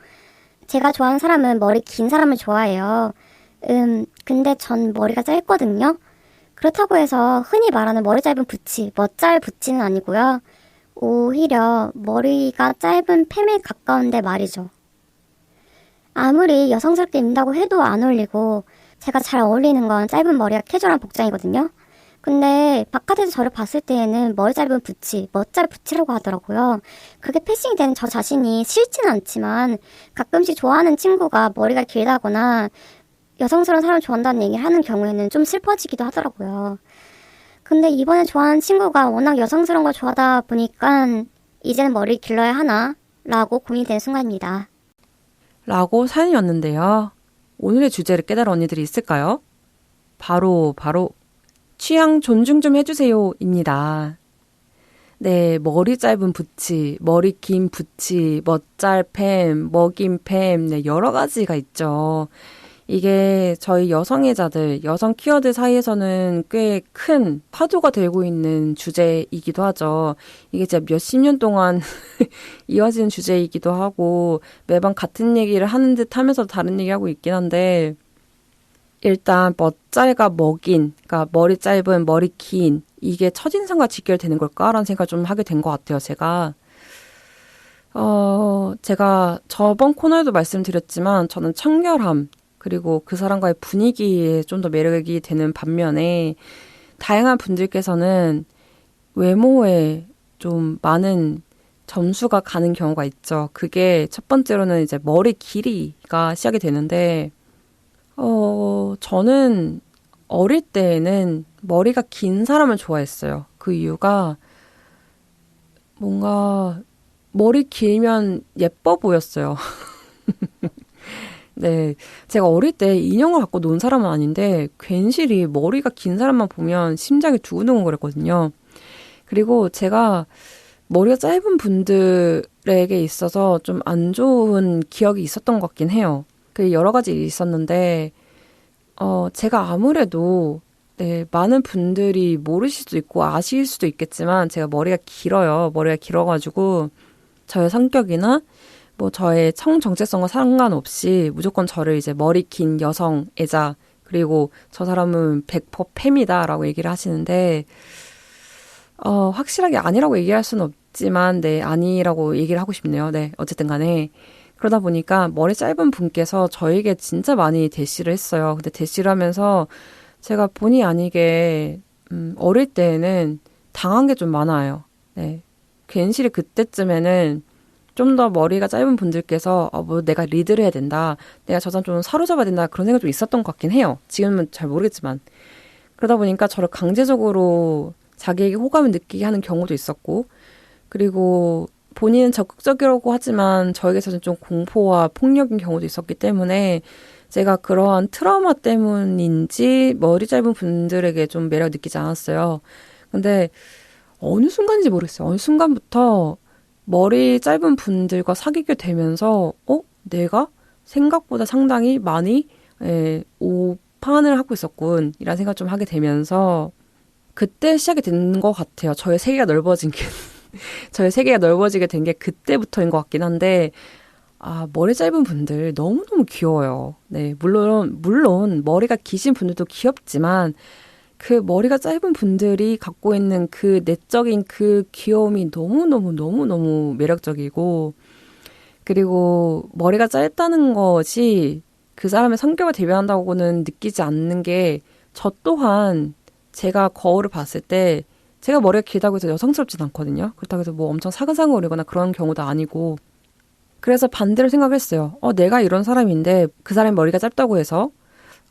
제가 좋아하는 사람은 머리 긴 사람을 좋아해요. 근데 전 머리가 짧거든요. 그렇다고 해서 흔히 말하는 머리 짧은 부치, 멋잘 부치는 아니고요. 오히려 머리가 짧은 팸에 가까운데 말이죠. 아무리 여성스럽게 입는다고 해도 안 어울리고 제가 잘 어울리는 건 짧은 머리와 캐주얼한 복장이거든요. 근데 바깥에서 저를 봤을 때에는 머리 짧은 부치, 멋잘 부치라고 하더라고요. 그게 패싱이 되는 저 자신이 싫지는 않지만 가끔씩 좋아하는 친구가 머리가 길다거나 여성스러운 사람을 좋아한다는 얘기를 하는 경우에는 좀 슬퍼지기도 하더라고요. 근데 이번에 좋아하는 친구가 워낙 여성스러운 걸 좋아하다 보니까 이제는 머리 길러야 하나? 라고 고민이 되는 순간입니다. 라고 사연이 왔는데요. 오늘의 주제를 깨달은 언니들이 있을까요? 바로 취향 존중 좀 해주세요 입니다. 네, 머리 짧은 부치, 머리 긴 부치, 멋잘 팸, 먹인 팸, 네, 여러 가지가 있죠. 이게 저희 여성애자들, 여성 퀴어들 사이에서는 꽤 큰 화두가 되고 있는 주제이기도 하죠. 이게 진짜 몇십 년 동안 이어진 주제이기도 하고 매번 같은 얘기를 하는 듯 하면서 다른 얘기하고 있긴 한데 일단 멋잘과 먹인, 그러니까 머리 짧은, 머리 긴 이게 첫인상과 직결되는 걸까라는 생각을 좀 하게 된 것 같아요. 제가 저번 코너에도 말씀드렸지만 저는 청결함 그리고 그 사람과의 분위기에 좀 더 매력이 되는 반면에 다양한 분들께서는 외모에 좀 많은 점수가 가는 경우가 있죠. 그게 첫 번째로는 이제 머리 길이가 시작이 되는데 저는 어릴 때에는 머리가 긴 사람을 좋아했어요. 그 이유가 뭔가 머리 길면 예뻐 보였어요. 네, 제가 어릴 때 인형을 갖고 논 사람은 아닌데 괜시리 머리가 긴 사람만 보면 심장이 두근두근 거렸거든요. 그리고 제가 머리가 짧은 분들에게 있어서 좀 안 좋은 기억이 있었던 것 같긴 해요. 그 여러 가지 일이 있었는데 제가 아무래도 네, 많은 분들이 모르실 수도 있고 아실 수도 있겠지만 제가 머리가 길어요. 머리가 길어가지고 저의 성격이나 뭐 저의 성정체성과 상관없이 무조건 저를 이제 머리 긴 여성 애자 그리고 저 사람은 100% 팸이다라고 얘기를 하시는데 확실하게 아니라고 얘기할 수는 없지만 네 아니라고 얘기를 하고 싶네요. 네 어쨌든 간에 그러다 보니까 머리 짧은 분께서 저에게 진짜 많이 대시를 했어요. 근데 대시를 하면서 제가 본의 아니게 어릴 때에는 당한 게 좀 많아요. 네 괜시리 그때쯤에는 좀 더 머리가 짧은 분들께서 뭐 내가 리드를 해야 된다. 내가 저 사람 좀 사로잡아야 된다. 그런 생각이 좀 있었던 것 같긴 해요. 지금은 잘 모르겠지만. 그러다 보니까 저를 강제적으로 자기에게 호감을 느끼게 하는 경우도 있었고 그리고 본인은 적극적이라고 하지만 저에게서는 좀 공포와 폭력인 경우도 있었기 때문에 제가 그러한 트라우마 때문인지 머리 짧은 분들에게 좀 매력을 느끼지 않았어요. 근데 어느 순간인지 모르겠어요. 어느 순간부터 머리 짧은 분들과 사귀게 되면서 내가 생각보다 상당히 많이 오판을 하고 있었군 이라는 생각 좀 하게 되면서 그때 시작이 된 것 같아요. 저의 세계가 넓어진 게 저의 세계가 넓어지게 된 게 그때부터인 것 같긴 한데 머리 짧은 분들 너무너무 귀여워요. 네, 물론 머리가 기신 분들도 귀엽지만 그 머리가 짧은 분들이 갖고 있는 그 내적인 그 귀여움이 너무너무 매력적이고 그리고 머리가 짧다는 것이 그 사람의 성격을 대변한다고는 느끼지 않는 게 저 또한 제가 거울을 봤을 때 제가 머리가 길다고 해서 여성스럽진 않거든요. 그렇다고 해서 뭐 엄청 사근사근거리거나 그런 경우도 아니고 그래서 반대로 생각을 했어요. 내가 이런 사람인데 그 사람이 머리가 짧다고 해서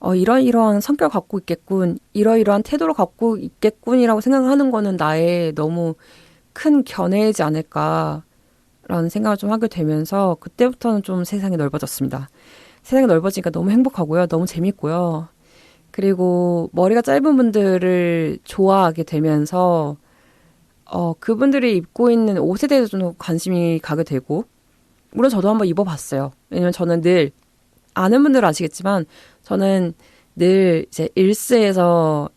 이러이러한 성격을 갖고 있겠군, 이러이러한 태도를 갖고 있겠군이라고 생각하는 거는 나의 너무 큰 견해이지 않을까라는 생각을 좀 하게 되면서 그때부터는 좀 세상이 넓어졌습니다. 세상이 넓어지니까 너무 행복하고요. 너무 재밌고요. 그리고 머리가 짧은 분들을 좋아하게 되면서 그분들이 입고 있는 옷에 대해서 좀 관심이 가게 되고 물론 저도 한번 입어봤어요. 왜냐면 저는 늘 아는 분들은 아시겠지만 저는 늘 이제 일스에서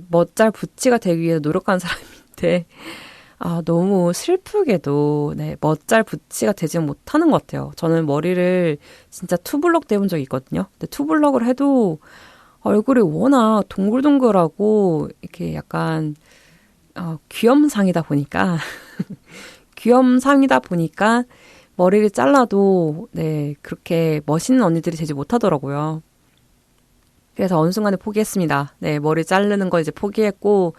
멋잘 부치가 되기 위해서 노력하는 사람인데 너무 슬프게도 멋잘 부치가 되지 못하는 것 같아요. 저는 머리를 진짜 투블럭 대본 적이 있거든요. 근데 투블럭을 해도 얼굴이 워낙 동글동글하고 이렇게 약간 귀염상이다 보니까 귀염상이다 보니까 머리를 잘라도 네 그렇게 멋있는 언니들이 되지 못하더라고요. 그래서 어느 순간에 포기했습니다. 네 머리 자르는 거 이제 포기했고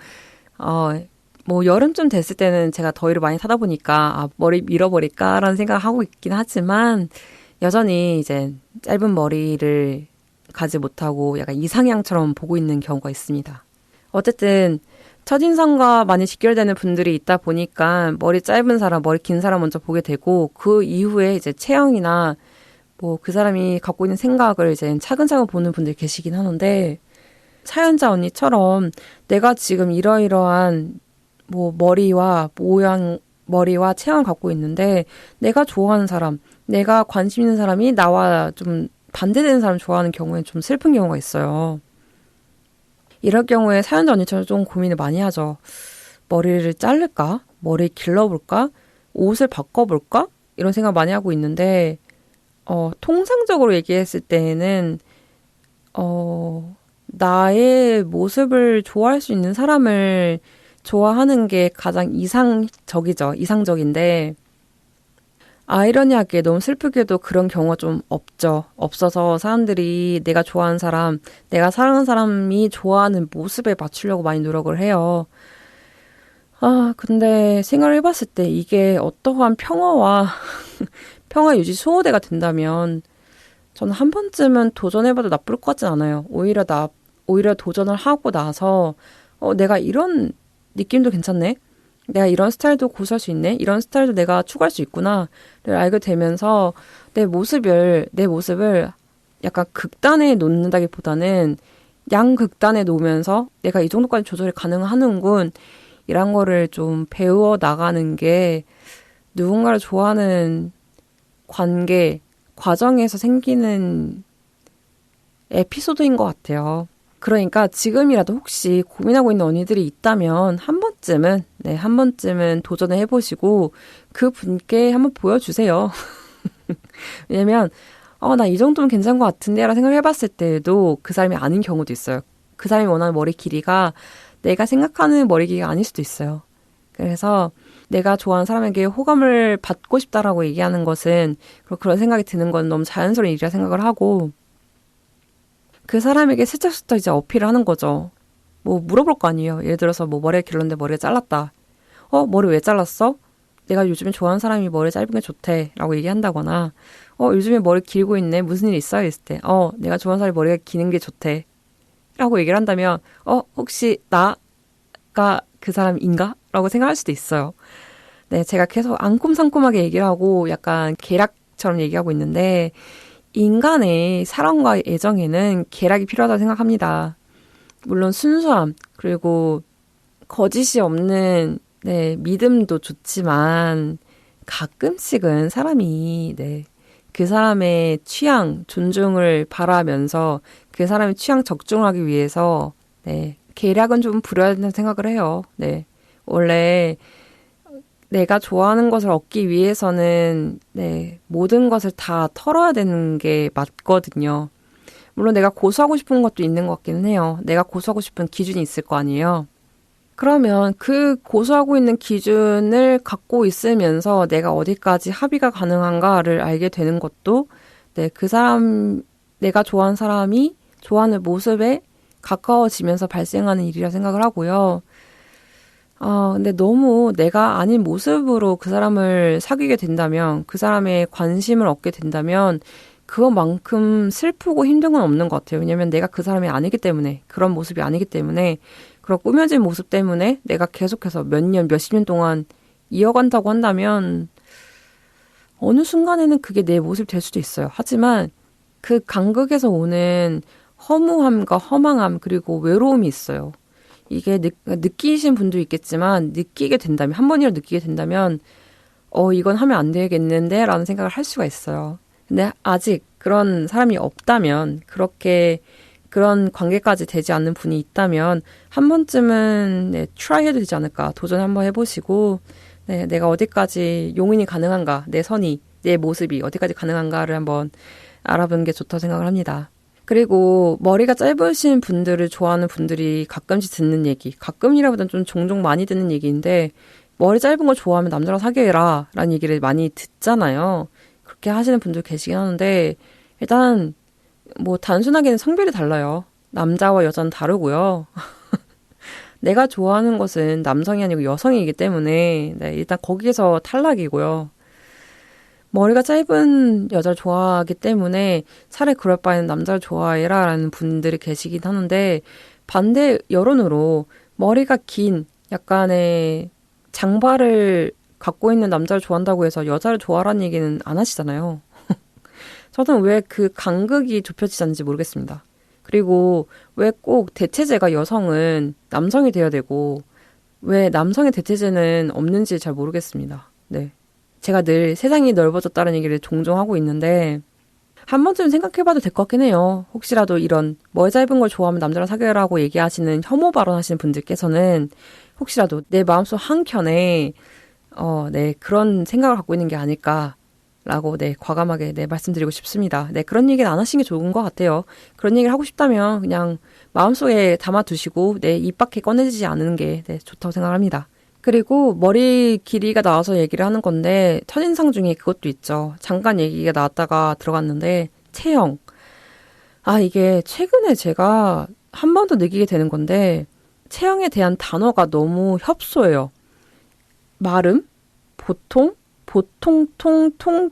뭐 여름쯤 됐을 때는 제가 더위를 많이 타다 보니까 머리 밀어버릴까라는 생각을 하고 있긴 하지만 여전히 이제 짧은 머리를 가지 못하고 약간 이상향처럼 보고 있는 경우가 있습니다. 어쨌든 첫인상과 많이 직결되는 분들이 있다 보니까 머리 짧은 사람, 머리 긴 사람 먼저 보게 되고 그 이후에 이제 체형이나 뭐 그 사람이 갖고 있는 생각을 이제 차근차근 보는 분들이 계시긴 하는데 사연자 언니처럼 내가 지금 이러이러한 뭐 머리와 모양, 머리와 체형을 갖고 있는데 내가 좋아하는 사람, 내가 관심 있는 사람이 나와 좀 반대되는 사람 좋아하는 경우에는 좀 슬픈 경우가 있어요. 이럴 경우에 사연자 언니처럼 좀 고민을 많이 하죠. 머리를 자를까? 머리 길러볼까? 옷을 바꿔볼까? 이런 생각 많이 하고 있는데 통상적으로 얘기했을 때에는 나의 모습을 좋아할 수 있는 사람을 좋아하는 게 가장 이상적이죠. 이상적인데 아이러니하게 너무 슬프게도 그런 경우가 좀 없어서 사람들이 내가 좋아하는 사람, 내가 사랑하는 사람이 좋아하는 모습에 맞추려고 많이 노력을 해요. 근데 생각을 해봤을 때 이게 어떠한 평화 유지 수호대가 된다면 저는 한 번쯤은 도전해봐도 나쁠 것 같진 않아요. 오히려 도전을 하고 나서 내가 이런 느낌도 괜찮네? 내가 이런 스타일도 고수할 수 있네? 이런 스타일도 내가 추구할 수 있구나를 알게 되면서 내 모습을 약간 극단에 놓는다기보다는 양극단에 놓으면서 내가 이 정도까지 조절이 가능하는군 이런 거를 좀 배워 나가는 게 누군가를 좋아하는 관계, 과정에서 생기는 에피소드인 것 같아요. 그러니까 지금이라도 혹시 고민하고 있는 언니들이 있다면 한 번쯤은 도전을 해보시고 그 분께 한번 보여주세요. 왜냐면 나 이 정도면 괜찮은 것 같은데 라는 생각을 해봤을 때에도 그 사람이 아닌 경우도 있어요. 그 사람이 원하는 머리 길이가 내가 생각하는 머리 길이가 아닐 수도 있어요. 그래서 내가 좋아하는 사람에게 호감을 받고 싶다라고 얘기하는 것은 그런 생각이 드는 건 너무 자연스러운 일이라 생각을 하고 그 사람에게 슬쩍 이제 어필을 하는 거죠. 뭐 물어볼 거 아니에요. 예를 들어서 뭐 머리가 길었는데 머리가 잘랐다. 머리 왜 잘랐어? 내가 요즘에 좋아하는 사람이 머리 짧은 게 좋대 라고 얘기한다거나 요즘에 머리 길고 있네. 무슨 일 있어요? 있을 때 내가 좋아하는 사람이 머리가 기는 게 좋대 라고 얘기를 한다면 혹시 나가 그 사람인가? 라고 생각할 수도 있어요. 네, 제가 계속 앙콤상콤하게 얘기를 하고 약간 계략처럼 얘기하고 있는데 인간의 사랑과 애정에는 계략이 필요하다고 생각합니다. 물론 순수함 그리고 거짓이 없는 믿음도 좋지만 가끔씩은 사람이 그 사람의 취향 존중을 바라면서 그 사람의 취향 적중하기 위해서 계략은 좀 부려야 된다고 생각을 해요. 원래 내가 좋아하는 것을 얻기 위해서는 모든 것을 다 털어야 되는 게 맞거든요. 물론 내가 고수하고 싶은 것도 있는 것 같기는 해요. 내가 고수하고 싶은 기준이 있을 거 아니에요. 그러면 그 고수하고 있는 기준을 갖고 있으면서 내가 어디까지 합의가 가능한가를 알게 되는 것도 내가 좋아하는 사람이 좋아하는 모습에 가까워지면서 발생하는 일이라 생각을 하고요. 근데 너무 내가 아닌 모습으로 그 사람을 사귀게 된다면, 그 사람의 관심을 얻게 된다면, 그것만큼 슬프고 힘든 건 없는 것 같아요. 왜냐면 내가 그 사람이 아니기 때문에, 그런 모습이 아니기 때문에, 그런 꾸며진 모습 때문에 내가 계속해서 몇십 년 동안 이어간다고 한다면, 어느 순간에는 그게 내 모습이 될 수도 있어요. 하지만 그 간극에서 오는 허무함과 허망함, 그리고 외로움이 있어요. 이게 느끼신 분도 있겠지만 느끼게 된다면, 한 번이라도 느끼게 된다면 이건 하면 안 되겠는데 라는 생각을 할 수가 있어요. 근데 아직 그런 사람이 없다면, 그런 관계까지 되지 않는 분이 있다면 한 번쯤은 트라이 해도 되지 않을까. 도전 한번 해보시고 내가 어디까지 용인이 가능한가, 내 선이, 내 모습이 어디까지 가능한가를 한번 알아보는 게 좋다고 생각을 합니다. 그리고 머리가 짧으신 분들을 좋아하는 분들이 가끔씩 듣는 얘기, 가끔이라보다는 좀 종종 많이 듣는 얘기인데 머리 짧은 걸 좋아하면 남자랑 사귀어라 라는 얘기를 많이 듣잖아요. 그렇게 하시는 분들 계시긴 하는데 일단 뭐 단순하게는 성별이 달라요. 남자와 여자는 다르고요. 내가 좋아하는 것은 남성이 아니고 여성이기 때문에 네, 일단 거기에서 탈락이고요. 머리가 짧은 여자를 좋아하기 때문에 차라리 그럴 바에는 남자를 좋아해라 라는 분들이 계시긴 하는데 반대 여론으로 머리가 긴 약간의 장발을 갖고 있는 남자를 좋아한다고 해서 여자를 좋아하라는 얘기는 안 하시잖아요. 저는 왜 그 간극이 좁혀지지 않는지 모르겠습니다. 그리고 왜 꼭 대체제가 여성은 남성이 돼야 되고 왜 남성의 대체제는 없는지 잘 모르겠습니다. 네. 제가 늘 세상이 넓어졌다는 얘기를 종종 하고 있는데 한 번쯤 생각해봐도 될 것 같긴 해요. 혹시라도 이런 머리 짧은 걸 좋아하면 남자랑 사귀라고 얘기하시는 혐오 발언하시는 분들께서는 혹시라도 내 마음속 한켠에 네 그런 생각을 갖고 있는 게 아닐까라고 네 과감하게 네 말씀드리고 싶습니다. 네 그런 얘기는 안 하시는 게 좋은 것 같아요. 그런 얘기를 하고 싶다면 그냥 마음속에 담아두시고 네 입 밖에 꺼내지 않는 게 네, 좋다고 생각합니다. 그리고 머리 길이가 나와서 얘기를 하는 건데 첫인상 중에 그것도 있죠. 잠깐 얘기가 나왔다가 들어갔는데 체형. 아 이게 최근에 제가 한 번 더 느끼게 되는 건데 체형에 대한 단어가 너무 협소해요. 마름, 보통, 통통,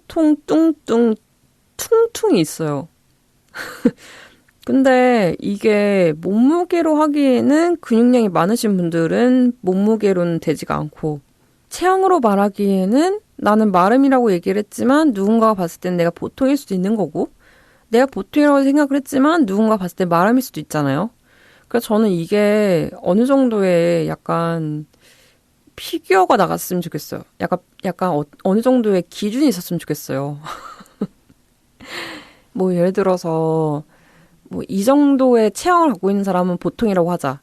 뚱뚱, 퉁퉁이 있어요. 근데 이게 몸무게로 하기에는 근육량이 많으신 분들은 몸무게로는 되지가 않고 체형으로 말하기에는 나는 마름이라고 얘기를 했지만 누군가가 봤을 땐 내가 보통일 수도 있는 거고 내가 보통이라고 생각을 했지만 누군가 봤을 땐 마름일 수도 있잖아요. 그래서 저는 이게 어느 정도의 약간 피규어가 나갔으면 좋겠어요. 약간 어느 정도의 기준이 있었으면 좋겠어요. 뭐 예를 들어서 뭐 이 정도의 체형을 갖고 있는 사람은 보통이라고 하자.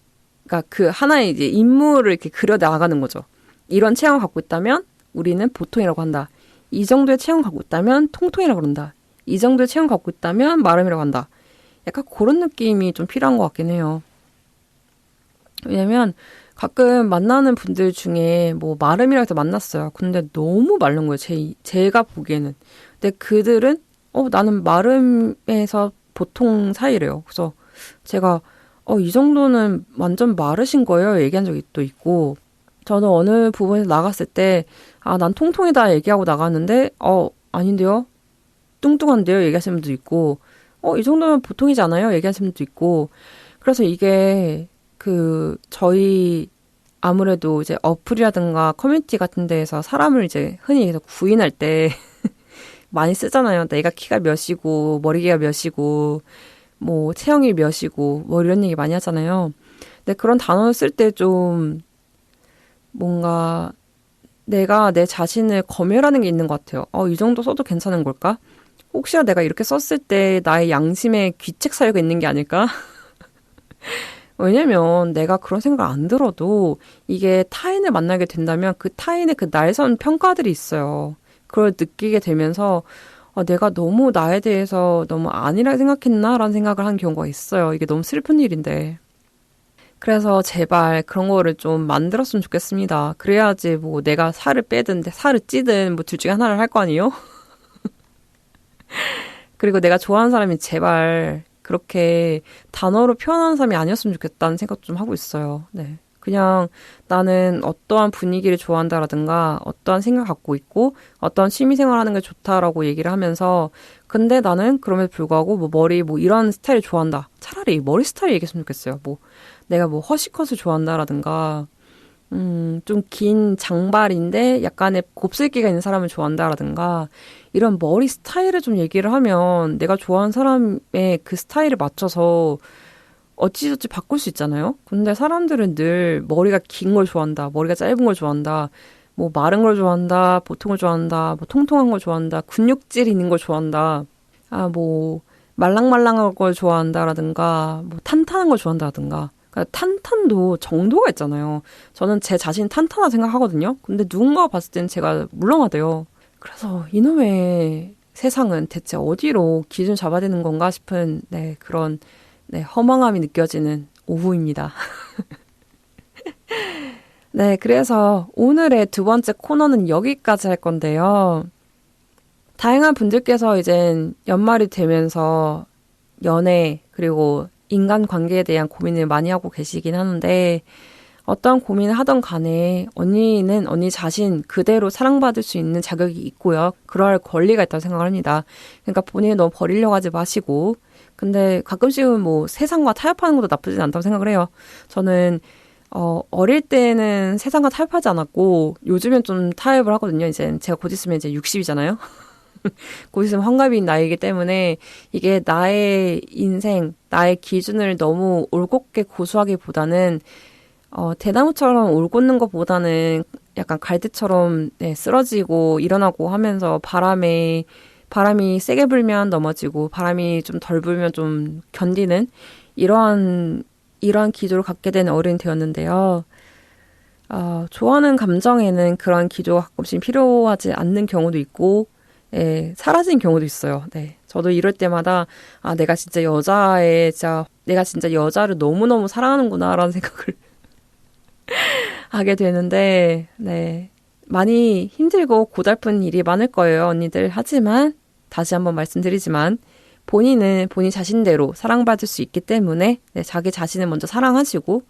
그러니까 그 하나의 이제 인물을 이렇게 그려 나가는 거죠. 이런 체형을 갖고 있다면 우리는 보통이라고 한다. 이 정도의 체형을 갖고 있다면 통통이라고 그런다. 이 정도의 체형을 갖고 있다면 마름이라고 한다. 약간 그런 느낌이 좀 필요한 것 같긴 해요. 왜냐면 가끔 만나는 분들 중에 뭐 마름이라고 해서 만났어요. 근데 너무 마른 거예요. 제가 보기에는. 근데 그들은 나는 마름에서 보통 사이래요. 그래서 제가 이 정도는 완전 마르신 거예요. 얘기한 적이 또 있고 저는 어느 부분에서 나갔을 때 난 통통이다 얘기하고 나갔는데 아닌데요. 뚱뚱한데요. 얘기하시는 분도 있고 이 정도면 보통이지 않아요? 얘기하시는 분도 있고 그래서 이게 저희 아무래도 이제 어플이라든가 커뮤니티 같은 데에서 사람을 이제 흔히 계속 구인할 때 많이 쓰잖아요. 내가 키가 몇이고 머리가 몇이고 뭐 체형이 몇이고 뭐 이런 얘기 많이 하잖아요. 근데 그런 단어를 쓸 때 좀 뭔가 내가 내 자신을 검열하는 게 있는 것 같아요. 이 정도 써도 괜찮은 걸까? 혹시나 내가 이렇게 썼을 때 나의 양심에 귀책 사유가 있는 게 아닐까? 왜냐면 내가 그런 생각을 안 들어도 이게 타인을 만나게 된다면 그 타인의 그 날선 평가들이 있어요. 그걸 느끼게 되면서 내가 너무 나에 대해서 너무 아니라 생각했나라는 생각을 한 경우가 있어요. 이게 너무 슬픈 일인데. 그래서 제발 그런 거를 좀 만들었으면 좋겠습니다. 그래야지 뭐 내가 살을 빼든 살을 찌든 뭐 둘 중에 하나를 할 거 아니에요? 그리고 내가 좋아하는 사람이 제발 그렇게 단어로 표현하는 사람이 아니었으면 좋겠다는 생각 좀 하고 있어요. 네. 그냥 나는 어떠한 분위기를 좋아한다라든가 어떠한 생각을 갖고 있고 어떠한 취미생활 하는 게 좋다라고 얘기를 하면서 근데 나는 그럼에도 불구하고 뭐 머리 뭐 이런 스타일을 좋아한다. 차라리 머리 스타일 얘기했으면 좋겠어요. 뭐 내가 뭐 허쉬컷을 좋아한다라든가 좀 긴 장발인데 약간의 곱슬기가 있는 사람을 좋아한다라든가 이런 머리 스타일을 좀 얘기를 하면 내가 좋아하는 사람의 그 스타일에 맞춰서 어찌저찌 바꿀 수 있잖아요. 근데 사람들은 늘 머리가 긴 걸 좋아한다. 머리가 짧은 걸 좋아한다. 뭐 마른 걸 좋아한다. 보통을 좋아한다. 뭐 통통한 걸 좋아한다. 근육질 있는 걸 좋아한다. 뭐 말랑말랑한 걸 좋아한다라든가 뭐 탄탄한 걸 좋아한다라든가 그러니까 탄탄도 정도가 있잖아요. 저는 제 자신이 탄탄하다 생각하거든요. 근데 누군가가 봤을 때는 제가 물렁하대요. 그래서 이놈의 세상은 대체 어디로 기준 잡아야 되는 건가 싶은 그런 허망함이 느껴지는 오후입니다. 네, 그래서 오늘의 두 번째 코너는 여기까지 할 건데요. 다양한 분들께서 이젠 연말이 되면서 연애 그리고 인간관계에 대한 고민을 많이 하고 계시긴 하는데 어떤 고민을 하던 간에 언니는 언니 자신 그대로 사랑받을 수 있는 자격이 있고요. 그럴 권리가 있다고 생각을 합니다. 그러니까 본인을 너무 버리려고 하지 마시고 근데 가끔씩은 뭐 세상과 타협하는 것도 나쁘진 않다고 생각을 해요. 저는 어릴 때는 세상과 타협하지 않았고 요즘엔 좀 타협을 하거든요. 이제 제가 곧 있으면 이제 60이잖아요. 곧 있으면 환갑인 나이이기 때문에 이게 나의 인생, 나의 기준을 너무 올곧게 고수하기보다는 대나무처럼 올곧는 것보다는 약간 갈대처럼 쓰러지고 일어나고 하면서 바람이 세게 불면 넘어지고 바람이 좀 덜 불면 좀 견디는 이러한 기조를 갖게 된 어른이 되었는데요. 좋아하는 감정에는 그런 기조가 가끔씩 필요하지 않는 경우도 있고 사라진 경우도 있어요. 네. 저도 이럴 때마다 내가 진짜 여자를 너무너무 사랑하는구나라는 생각을 하게 되는데, 많이 힘들고 고달픈 일이 많을 거예요, 언니들. 하지만, 다시 한번 말씀드리지만, 본인은 본인 자신대로 사랑받을 수 있기 때문에, 자기 자신을 먼저 사랑하시고,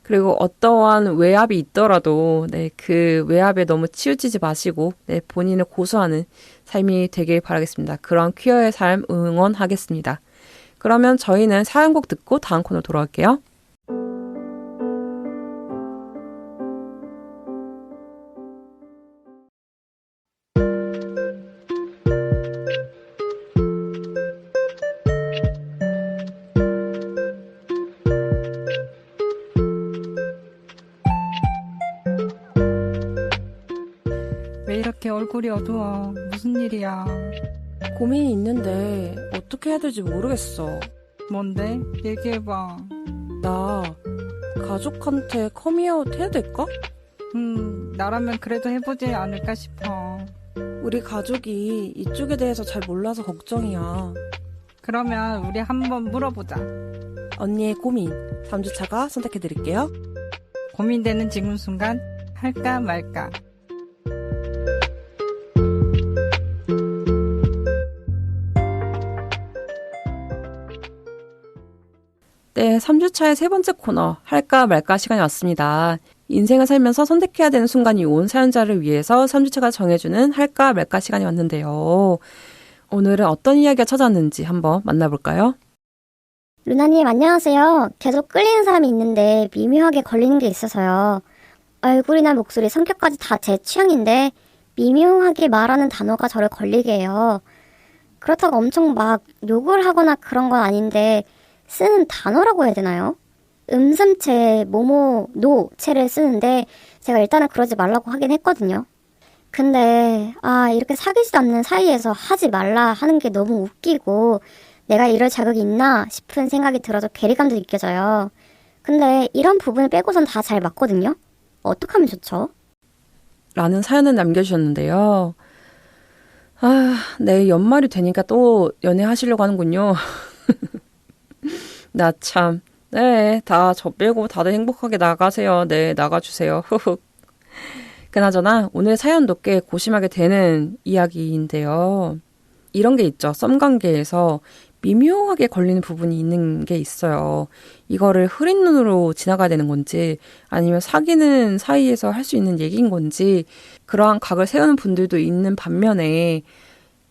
그리고 어떠한 외압이 있더라도, 그 외압에 너무 치우치지 마시고, 본인을 고수하는 삶이 되길 바라겠습니다. 그런 퀴어의 삶 응원하겠습니다. 그러면 저희는 사연곡 듣고 다음 코너 돌아올게요. 왜 이렇게 얼굴이 어두워? 무슨 일이야? 고민이 있는데 어떻게 해야 될지 모르겠어. 뭔데? 얘기해봐. 나 가족한테 커밍아웃 해야 될까? 나라면 그래도 해보지 않을까 싶어. 우리 가족이 이쪽에 대해서 잘 몰라서 걱정이야. 그러면 우리 한번 물어보자. 언니의 고민 3주차가 선택해드릴게요. 고민되는 지금 순간 할까 말까. 네, 3주차의 세 번째 코너 할까 말까 시간이 왔습니다. 인생을 살면서 선택해야 되는 순간이 온 사연자를 위해서 3주차가 정해주는 할까 말까 시간이 왔는데요. 오늘은 어떤 이야기가 찾아왔는지 한번 만나볼까요? 루나님 안녕하세요. 계속 끌리는 사람이 있는데 미묘하게 걸리는 게 있어서요. 얼굴이나 목소리, 성격까지 다 제 취향인데 미묘하게 말하는 단어가 저를 걸리게 해요. 그렇다고 엄청 막 욕을 하거나 그런 건 아닌데 쓰는 단어라고 해야 되나요? 음슴체, 모모, 노체를 쓰는데 제가 일단은 그러지 말라고 하긴 했거든요. 근데 이렇게 사귀지도 않는 사이에서 하지 말라 하는 게 너무 웃기고 내가 이럴 자격이 있나 싶은 생각이 들어서 괴리감도 느껴져요. 근데 이런 부분을 빼고선 다 잘 맞거든요. 어떻게 하면 좋죠? 라는 사연을 남겨주셨는데요. 네, 연말이 되니까 또 연애하시려고 하는군요. 나 참, 다 저 빼고 다들 행복하게 나가세요. 네, 나가주세요. 그나저나 오늘 사연도 꽤 고심하게 되는 이야기인데요. 이런 게 있죠. 썸관계에서 미묘하게 걸리는 부분이 있는 게 있어요. 이거를 흐린 눈으로 지나가야 되는 건지 아니면 사귀는 사이에서 할 수 있는 얘기인 건지 그러한 각을 세우는 분들도 있는 반면에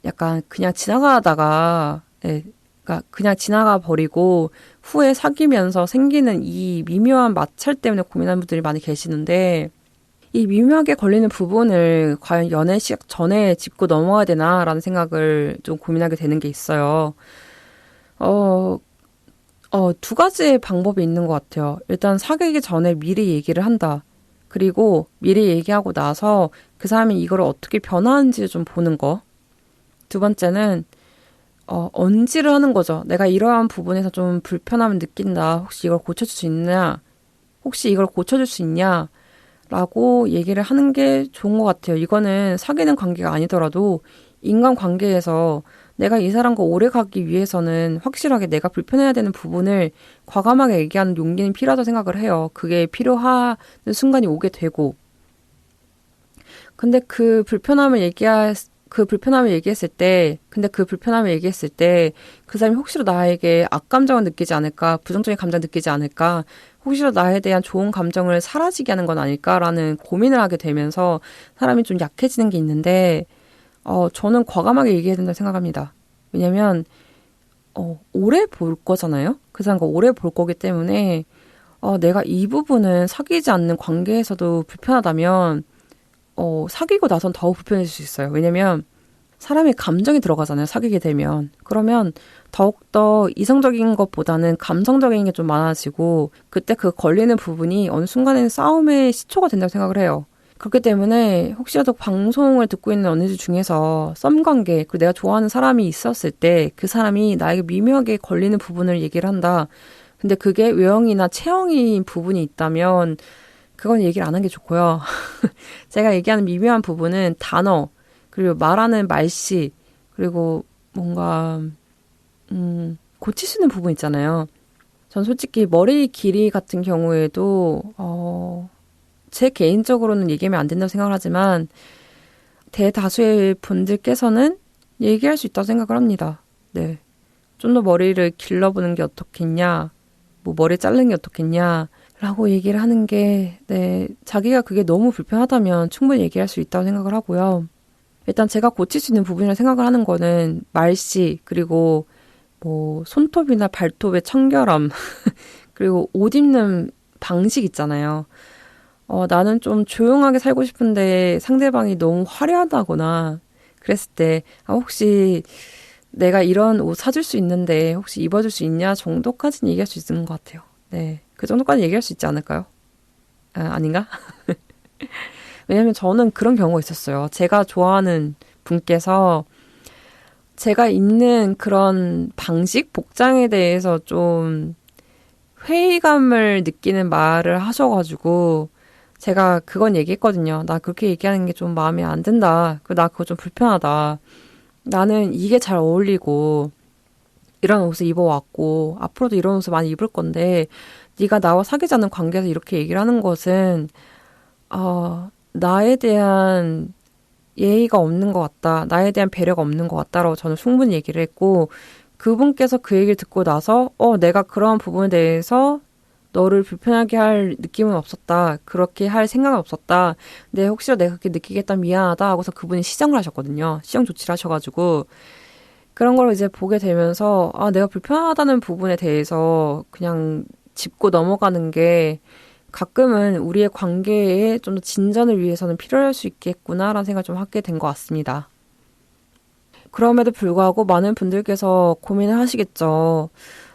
약간 그냥 지나가다가 그러니까 그냥 지나가 버리고 후에 사귀면서 생기는 이 미묘한 마찰 때문에 고민하는 분들이 많이 계시는데 이 미묘하게 걸리는 부분을 과연 연애 시작 전에 짚고 넘어가야 되나라는 생각을 좀 고민하게 되는 게 있어요. 두 가지의 방법이 있는 것 같아요. 일단 사귀기 전에 미리 얘기를 한다. 그리고 미리 얘기하고 나서 그 사람이 이걸 어떻게 변화하는지 좀 보는 거. 두 번째는 언지를 하는 거죠. 내가 이러한 부분에서 좀 불편함을 느낀다. 혹시 이걸 고쳐줄 수 있냐? 혹시 이걸 고쳐줄 수 있냐? 라고 얘기를 하는 게 좋은 것 같아요. 이거는 사귀는 관계가 아니더라도 인간관계에서 내가 이 사람과 오래 가기 위해서는 확실하게 내가 불편해야 되는 부분을 과감하게 얘기하는 용기는 필요하다고 생각을 해요. 그게 필요한 순간이 오게 되고. 근데 그 불편함을 얘기했을 때 그 사람이 혹시라도 나에게 악감정을 느끼지 않을까, 부정적인 감정을 느끼지 않을까, 혹시라도 나에 대한 좋은 감정을 사라지게 하는 건 아닐까라는 고민을 하게 되면서 사람이 좀 약해지는 게 있는데, 저는 과감하게 얘기해야 된다고 생각합니다. 왜냐면, 오래 볼 거잖아요? 그 사람과 오래 볼 거기 때문에, 내가 이 부분은 사귀지 않는 관계에서도 불편하다면, 사귀고 나선 더 불편해질 수 있어요. 왜냐면, 사람이 감정이 들어가잖아요. 사귀게 되면. 그러면 더욱더 이성적인 것보다는 감성적인 게 좀 많아지고 그때 그 걸리는 부분이 어느 순간에는 싸움의 시초가 된다고 생각을 해요. 그렇기 때문에 혹시라도 방송을 듣고 있는 언니들 중에서 썸관계, 그리고 내가 좋아하는 사람이 있었을 때 그 사람이 나에게 미묘하게 걸리는 부분을 얘기를 한다. 근데 그게 외형이나 체형인 부분이 있다면 그건 얘기를 안 하는 게 좋고요. 제가 얘기하는 미묘한 부분은 단어, 그리고 말하는 말씨, 그리고 뭔가 고칠 수 있는 부분 있잖아요. 전 솔직히 머리 길이 같은 경우에도 제 개인적으로는 얘기하면 안 된다고 생각을 하지만 대다수의 분들께서는 얘기할 수 있다고 생각을 합니다. 네, 좀 더 머리를 길러보는 게 어떻겠냐, 뭐 머리 자르는 게 어떻겠냐 라고 얘기를 하는 게, 네, 자기가 그게 너무 불편하다면 충분히 얘기할 수 있다고 생각을 하고요. 일단 제가 고칠 수 있는 부분이라 생각을 하는 거는 말씨, 그리고 뭐 손톱이나 발톱의 청결함, 그리고 옷 입는 방식 있잖아요. 나는 좀 조용하게 살고 싶은데 상대방이 너무 화려하다거나 그랬을 때 혹시 내가 이런 옷 사줄 수 있는데 혹시 입어줄 수 있냐 정도까지는 얘기할 수 있는 것 같아요. 네, 그 정도까지 얘기할 수 있지 않을까요? 아닌가? 왜냐면 저는 그런 경우가 있었어요. 제가 좋아하는 분께서 제가 입는 그런 방식, 복장에 대해서 좀 회의감을 느끼는 말을 하셔가지고 제가 그건 얘기했거든요. 나 그렇게 얘기하는 게 좀 마음에 안 든다. 나 그거 좀 불편하다. 나는 이게 잘 어울리고 이런 옷을 입어왔고 앞으로도 이런 옷을 많이 입을 건데 네가 나와 사귀지 않는 관계에서 이렇게 얘기를 하는 것은 나에 대한 예의가 없는 것 같다. 나에 대한 배려가 없는 것 같다라고 저는 충분히 얘기를 했고 그분께서 그 얘기를 듣고 나서 내가 그런 부분에 대해서 너를 불편하게 할 느낌은 없었다. 그렇게 할 생각은 없었다. 근데 혹시라도 내가 그렇게 느끼겠다면 미안하다 하고서 그분이 시정을 하셨거든요. 시정 조치를 하셔가지고 그런 걸 이제 보게 되면서 내가 불편하다는 부분에 대해서 그냥 짚고 넘어가는 게 가끔은 우리의 관계에 좀 더 진전을 위해서는 필요할 수 있겠구나라는 생각을 좀 하게 된 것 같습니다. 그럼에도 불구하고 많은 분들께서 고민을 하시겠죠.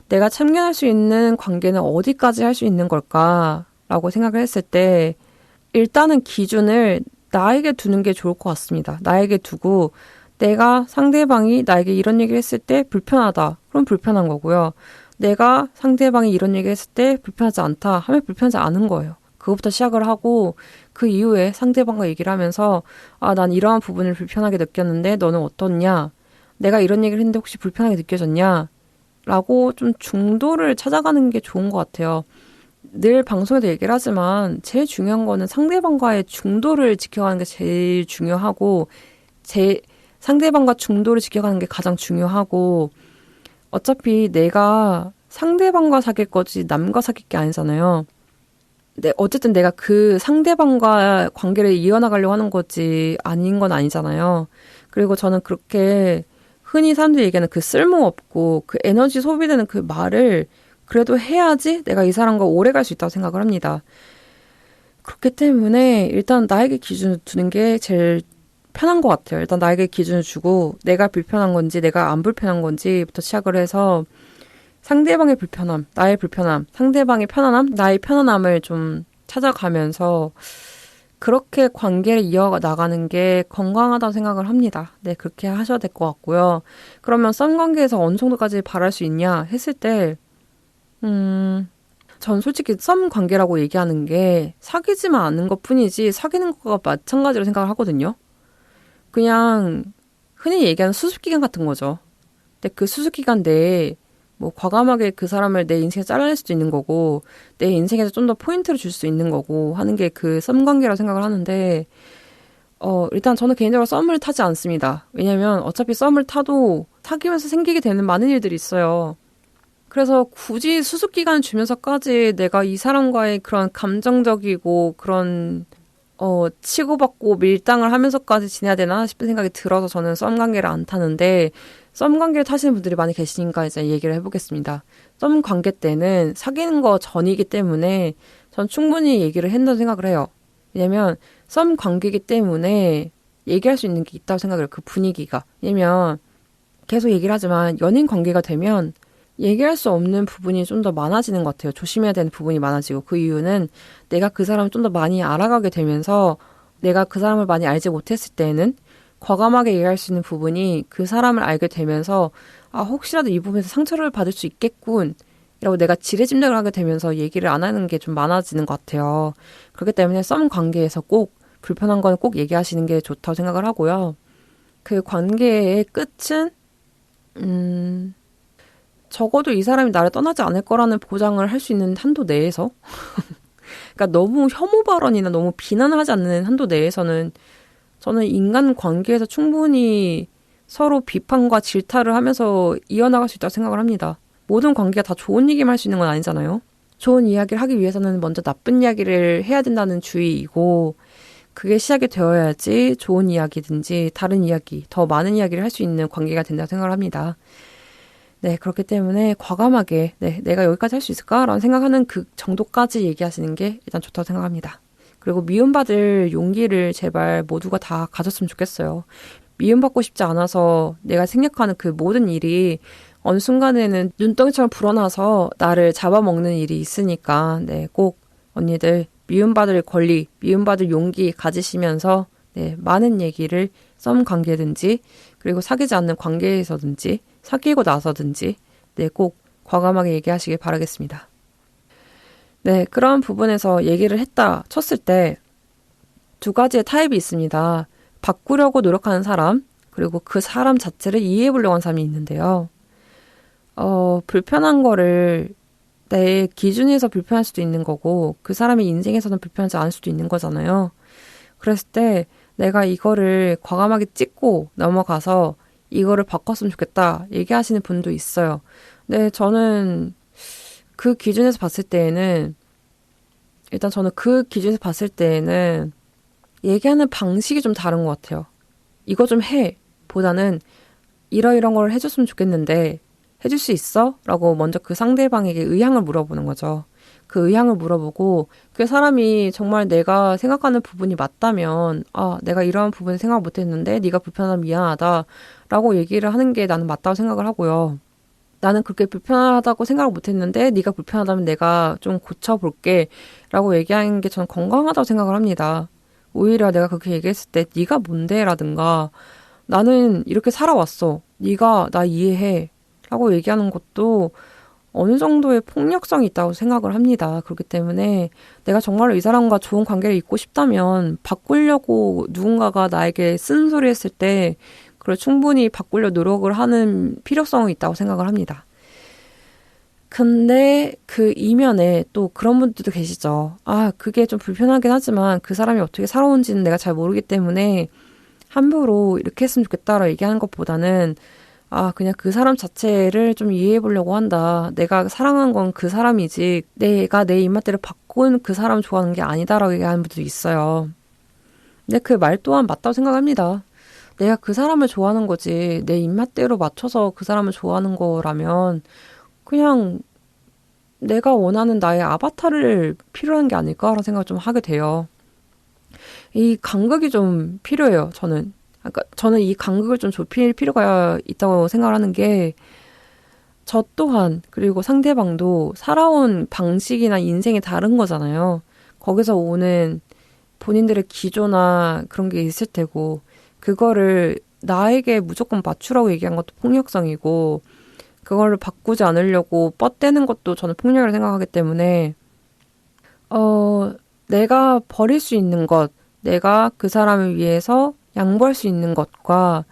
내가 참견할 수 있는 관계는 어디까지 할 수 있는 걸까라고 생각을 했을 때 일단은 기준을 나에게 두는 게 좋을 것 같습니다. 나에게 두고 내가 상대방이 나에게 이런 얘기를 했을 때 불편하다. 그럼 불편한 거고요. 내가 상대방이 이런 얘기 했을 때 불편하지 않다 하면 불편하지 않은 거예요. 그것부터 시작을 하고 그 이후에 상대방과 얘기를 하면서 난 이러한 부분을 불편하게 느꼈는데 너는 어떻냐? 내가 이런 얘기를 했는데 혹시 불편하게 느껴졌냐? 라고 좀 중도를 찾아가는 게 좋은 것 같아요. 늘 방송에도 얘기를 하지만 제일 중요한 거는 상대방과의 중도를 지켜가는 게 제일 중요하고 상대방과 중도를 지켜가는 게 가장 중요하고 어차피 내가 상대방과 사귈 거지 남과 사귈 게 아니잖아요. 근데 어쨌든 내가 그 상대방과 관계를 이어나가려고 하는 거지 아닌 건 아니잖아요. 그리고 저는 그렇게 흔히 사람들이 얘기하는 그 쓸모없고 그 에너지 소비되는 그 말을 그래도 해야지 내가 이 사람과 오래 갈 수 있다고 생각을 합니다. 그렇기 때문에 일단 나에게 기준을 두는 게 제일 편한 것 같아요. 일단 나에게 기준을 주고 내가 불편한 건지 내가 안 불편한 건지부터 시작을 해서 상대방의 불편함, 나의 불편함, 상대방의 편안함, 나의 편안함을 좀 찾아가면서 그렇게 관계를 이어나가는 게 건강하다고 생각을 합니다. 네, 그렇게 하셔야 될 것 같고요. 그러면 썸 관계에서 어느 정도까지 바랄 수 있냐 했을 때 전 솔직히 썸 관계라고 얘기하는 게 사귀지만 않는 것 뿐이지 사귀는 것과 마찬가지로 생각을 하거든요. 그냥 흔히 얘기하는 수습기간 같은 거죠. 근데 그 수습기간 내에 뭐 과감하게 그 사람을 내 인생에서 잘라낼 수도 있는 거고 내 인생에서 좀 더 포인트를 줄 수 있는 거고 하는 게 그 썸관계라고 생각을 하는데 일단 저는 개인적으로 썸을 타지 않습니다. 왜냐면 어차피 썸을 타도 사귀면서 생기게 되는 많은 일들이 있어요. 그래서 굳이 수습기간을 주면서까지 내가 이 사람과의 그런 감정적이고 그런 치고받고 밀당을 하면서까지 지내야 되나 싶은 생각이 들어서 저는 썸 관계를 안 타는데 썸 관계를 타시는 분들이 많이 계시니까 이제 얘기를 해보겠습니다. 썸 관계 때는 사귀는 거 전이기 때문에 전 충분히 얘기를 한다고 생각을 해요. 왜냐면 썸 관계이기 때문에 얘기할 수 있는 게 있다고 생각을 해요. 그 분위기가. 왜냐면 계속 얘기를 하지만 연인 관계가 되면 얘기할 수 없는 부분이 좀 더 많아지는 것 같아요. 조심해야 되는 부분이 많아지고 그 이유는 내가 그 사람을 좀 더 많이 알아가게 되면서 내가 그 사람을 많이 알지 못했을 때는 과감하게 얘기할 수 있는 부분이 그 사람을 알게 되면서 혹시라도 이 부분에서 상처를 받을 수 있겠군 이라고 내가 지레짐작을 하게 되면서 얘기를 안 하는 게 좀 많아지는 것 같아요. 그렇기 때문에 썸 관계에서 꼭 불편한 건 꼭 얘기하시는 게 좋다고 생각을 하고요. 그 관계의 끝은 적어도 이 사람이 나를 떠나지 않을 거라는 보장을 할 수 있는 한도 내에서 그러니까 너무 혐오 발언이나 너무 비난을 하지 않는 한도 내에서는 저는 인간 관계에서 충분히 서로 비판과 질타를 하면서 이어나갈 수 있다고 생각을 합니다. 모든 관계가 다 좋은 얘기만 할 수 있는 건 아니잖아요. 좋은 이야기를 하기 위해서는 먼저 나쁜 이야기를 해야 된다는 주의이고 그게 시작이 되어야지 좋은 이야기든지 다른 이야기, 더 많은 이야기를 할 수 있는 관계가 된다고 생각을 합니다. 네, 그렇기 때문에 과감하게 내가 여기까지 할 수 있을까라는 생각하는 그 정도까지 얘기하시는 게 일단 좋다고 생각합니다. 그리고 미움받을 용기를 제발 모두가 다 가졌으면 좋겠어요. 미움받고 싶지 않아서 내가 생각하는 그 모든 일이 어느 순간에는 눈덩이처럼 불어나서 나를 잡아먹는 일이 있으니까 꼭 언니들 미움받을 권리, 미움받을 용기 가지시면서 많은 얘기를 썸 관계든지 그리고 사귀지 않는 관계에서든지 사귀고 나서든지 꼭 과감하게 얘기하시길 바라겠습니다. 네, 그런 부분에서 얘기를 했다 쳤을 때 두 가지의 타입이 있습니다. 바꾸려고 노력하는 사람, 그리고 그 사람 자체를 이해해보려고 하는 사람이 있는데요. 불편한 거를 내 기준에서 불편할 수도 있는 거고 그 사람의 인생에서는 불편하지 않을 수도 있는 거잖아요. 그랬을 때 내가 이거를 과감하게 찍고 넘어가서 이거를 바꿨으면 좋겠다 얘기하시는 분도 있어요. 근데 저는 그 기준에서 봤을 때에는 얘기하는 방식이 좀 다른 것 같아요. 이거 좀 해 보다는 이러이런 걸 해줬으면 좋겠는데 해줄 수 있어? 라고 먼저 그 상대방에게 의향을 물어보는 거죠. 그 의향을 물어보고 그 사람이 정말 내가 생각하는 부분이 맞다면 내가 이런 부분 생각 못했는데 네가 불편하면 미안하다 라고 얘기를 하는 게 나는 맞다고 생각을 하고요. 나는 그렇게 불편하다고 생각을 못했는데 네가 불편하다면 내가 좀 고쳐볼게 라고 얘기하는 게 저는 건강하다고 생각을 합니다. 오히려 내가 그렇게 얘기했을 때 네가 뭔데? 라든가 나는 이렇게 살아왔어. 네가 나 이해해. 라고 얘기하는 것도 어느 정도의 폭력성이 있다고 생각을 합니다. 그렇기 때문에 내가 정말로 이 사람과 좋은 관계를 잇고 싶다면 바꾸려고 누군가가 나에게 쓴소리 했을 때 그걸 충분히 바꾸려 노력을 하는 필요성이 있다고 생각을 합니다. 근데 그 이면에 또 그런 분들도 계시죠. 그게 좀 불편하긴 하지만 그 사람이 어떻게 살아온지는 내가 잘 모르기 때문에 함부로 이렇게 했으면 좋겠다라고 얘기하는 것보다는 그냥 그 사람 자체를 좀 이해해 보려고 한다. 내가 사랑한 건 그 사람이지 내가 내 입맛대로 바꾼 그 사람 좋아하는 게 아니다라고 얘기하는 분들이 있어요. 근데 그 말 또한 맞다고 생각합니다. 내가 그 사람을 좋아하는 거지 내 입맛대로 맞춰서 그 사람을 좋아하는 거라면 그냥 내가 원하는 나의 아바타를 필요한 게 아닐까라는 생각을 좀 하게 돼요. 이 간극이 좀 필요해요, 저는. 그러니까 저는 이 간극을 좀 좁힐 필요가 있다고 생각하는 게 저 또한 그리고 상대방도 살아온 방식이나 인생이 다른 거잖아요. 거기서 오는 본인들의 기조나 그런 게 있을 테고 그거를 나에게 무조건 맞추라고 얘기한 것도 폭력성이고 그거를 바꾸지 않으려고 뻗대는 것도 저는 폭력이라고 생각하기 때문에 내가 버릴 수 있는 것, 내가 그 사람을 위해서 양보할 수 있는 것과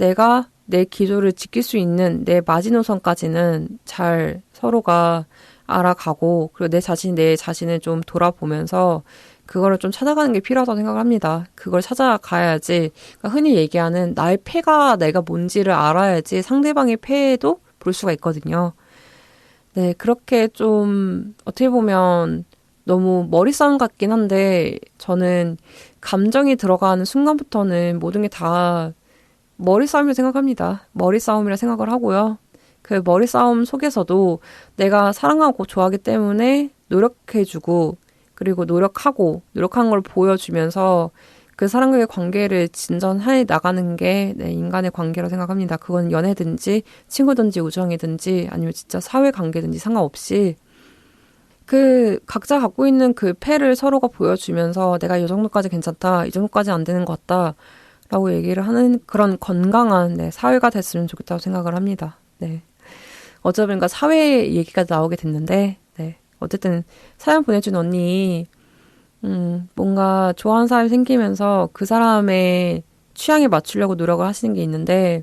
내가 내 기조를 지킬 수 있는 내 마지노선까지는 잘 서로가 알아가고 그리고 내 자신을 좀 돌아보면서 그거를 좀 찾아가는 게 필요하다고 생각을 합니다. 그걸 찾아가야지 그러니까 흔히 얘기하는 나의 패가 내가 뭔지를 알아야지 상대방의 패도 볼 수가 있거든요. 네, 그렇게 좀 어떻게 보면 너무 머리싸움 같긴 한데 저는 감정이 들어가는 순간부터는 모든 게 다 머리싸움이라 생각합니다. 머리싸움이라 생각을 하고요. 그 머리싸움 속에서도 내가 사랑하고 좋아하기 때문에 노력해주고 그리고 노력한 걸 보여주면서 그 사람과의 관계를 진전해 나가는 게 인간의 관계라고 생각합니다. 그건 연애든지 친구든지 우정이든지 아니면 진짜 사회관계든지 상관없이 그 각자 갖고 있는 그 패를 서로가 보여주면서 내가 이 정도까지 괜찮다, 이 정도까지 안 되는 것 같다 라고 얘기를 하는 그런 건강한 사회가 됐으면 좋겠다고 생각을 합니다. 네. 어쩌다 보니까 사회 얘기가 나오게 됐는데 어쨌든 사연 보내준 언니 뭔가 좋아하는 사람이 생기면서 그 사람의 취향에 맞추려고 노력을 하시는 게 있는데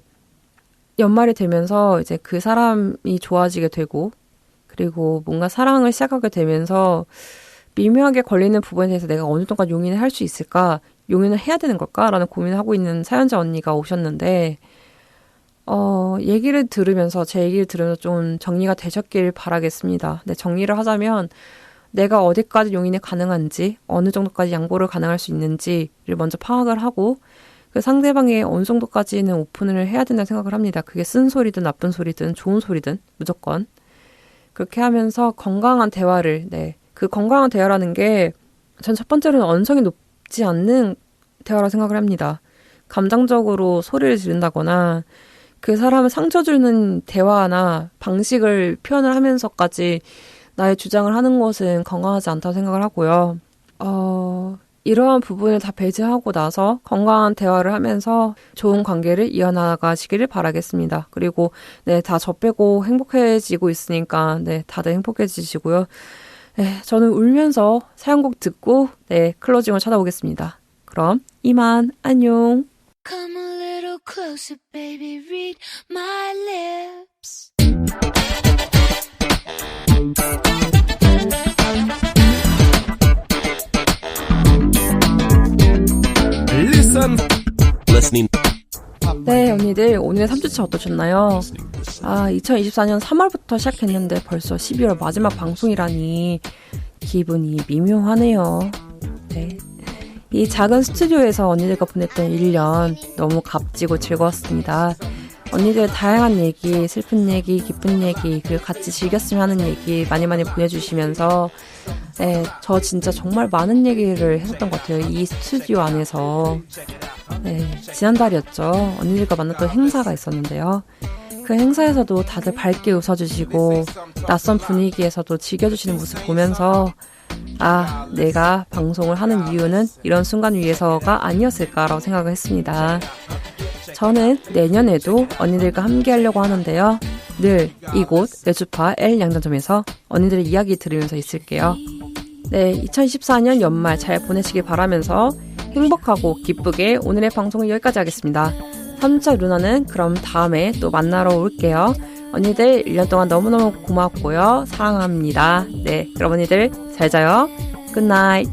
연말이 되면서 이제 그 사람이 좋아지게 되고 그리고 뭔가 사랑을 시작하게 되면서 미묘하게 걸리는 부분에 대해서 내가 어느 정도까지 용인을 할 수 있을까? 용인을 해야 되는 걸까라는 고민을 하고 있는 사연자 언니가 오셨는데 제 얘기를 들으면서 좀 정리가 되셨길 바라겠습니다. 네, 정리를 하자면 내가 어디까지 용인이 가능한지 어느 정도까지 양보를 가능할 수 있는지를 먼저 파악을 하고 그 상대방의 어느 정도까지는 오픈을 해야 된다고 생각을 합니다. 그게 쓴소리든 나쁜 소리든 좋은 소리든 무조건 그렇게 하면서 건강한 대화를 그 건강한 대화라는 게 전 첫 번째로는 언성이 높지 않는 대화라고 생각을 합니다. 감정적으로 소리를 지른다거나 그 사람을 상처 주는 대화나 방식을 표현을 하면서까지 나의 주장을 하는 것은 건강하지 않다고 생각을 하고요. 이러한 부분을 다 배제하고 나서 건강한 대화를 하면서 좋은 관계를 이어나가시기를 바라겠습니다. 그리고 다 저 빼고 행복해지고 있으니까 다들 행복해지시고요. 저는 울면서 사연곡 듣고 클로징을 찾아오겠습니다. 그럼 이만 안녕. Come a little closer, baby, read my lips. Listening. 네, 언니들 오늘의 3주차 어떠셨나요? 2024년 3월부터 시작했는데 벌써 12월 마지막 방송이라니 기분이 미묘하네요. 네. 이 작은 스튜디오에서 언니들과 보냈던 1년 너무 값지고 즐거웠습니다. 언니들의 다양한 얘기, 슬픈 얘기, 기쁜 얘기, 그리고 같이 즐겼으면 하는 얘기 많이 보내주시면서 저 진짜 정말 많은 얘기를 했었던 것 같아요. 이 스튜디오 안에서. 지난달이었죠. 언니들과 만났던 행사가 있었는데요. 그 행사에서도 다들 밝게 웃어주시고 낯선 분위기에서도 즐겨주시는 모습 보면서 내가 방송을 하는 이유는 이런 순간 위해서가 아니었을까라고 생각을 했습니다. 저는 내년에도 언니들과 함께 하려고 하는데요. 늘 이곳 레주파 L 양장점에서 언니들의 이야기 들으면서 있을게요. 2024년 연말 잘 보내시길 바라면서 행복하고 기쁘게 오늘의 방송을 여기까지 하겠습니다. 3주차 루나는 그럼 다음에 또 만나러 올게요. 언니들 1년 동안 너무너무 고맙고요. 사랑합니다. 그럼 언니들 잘 자요. 굿나잇.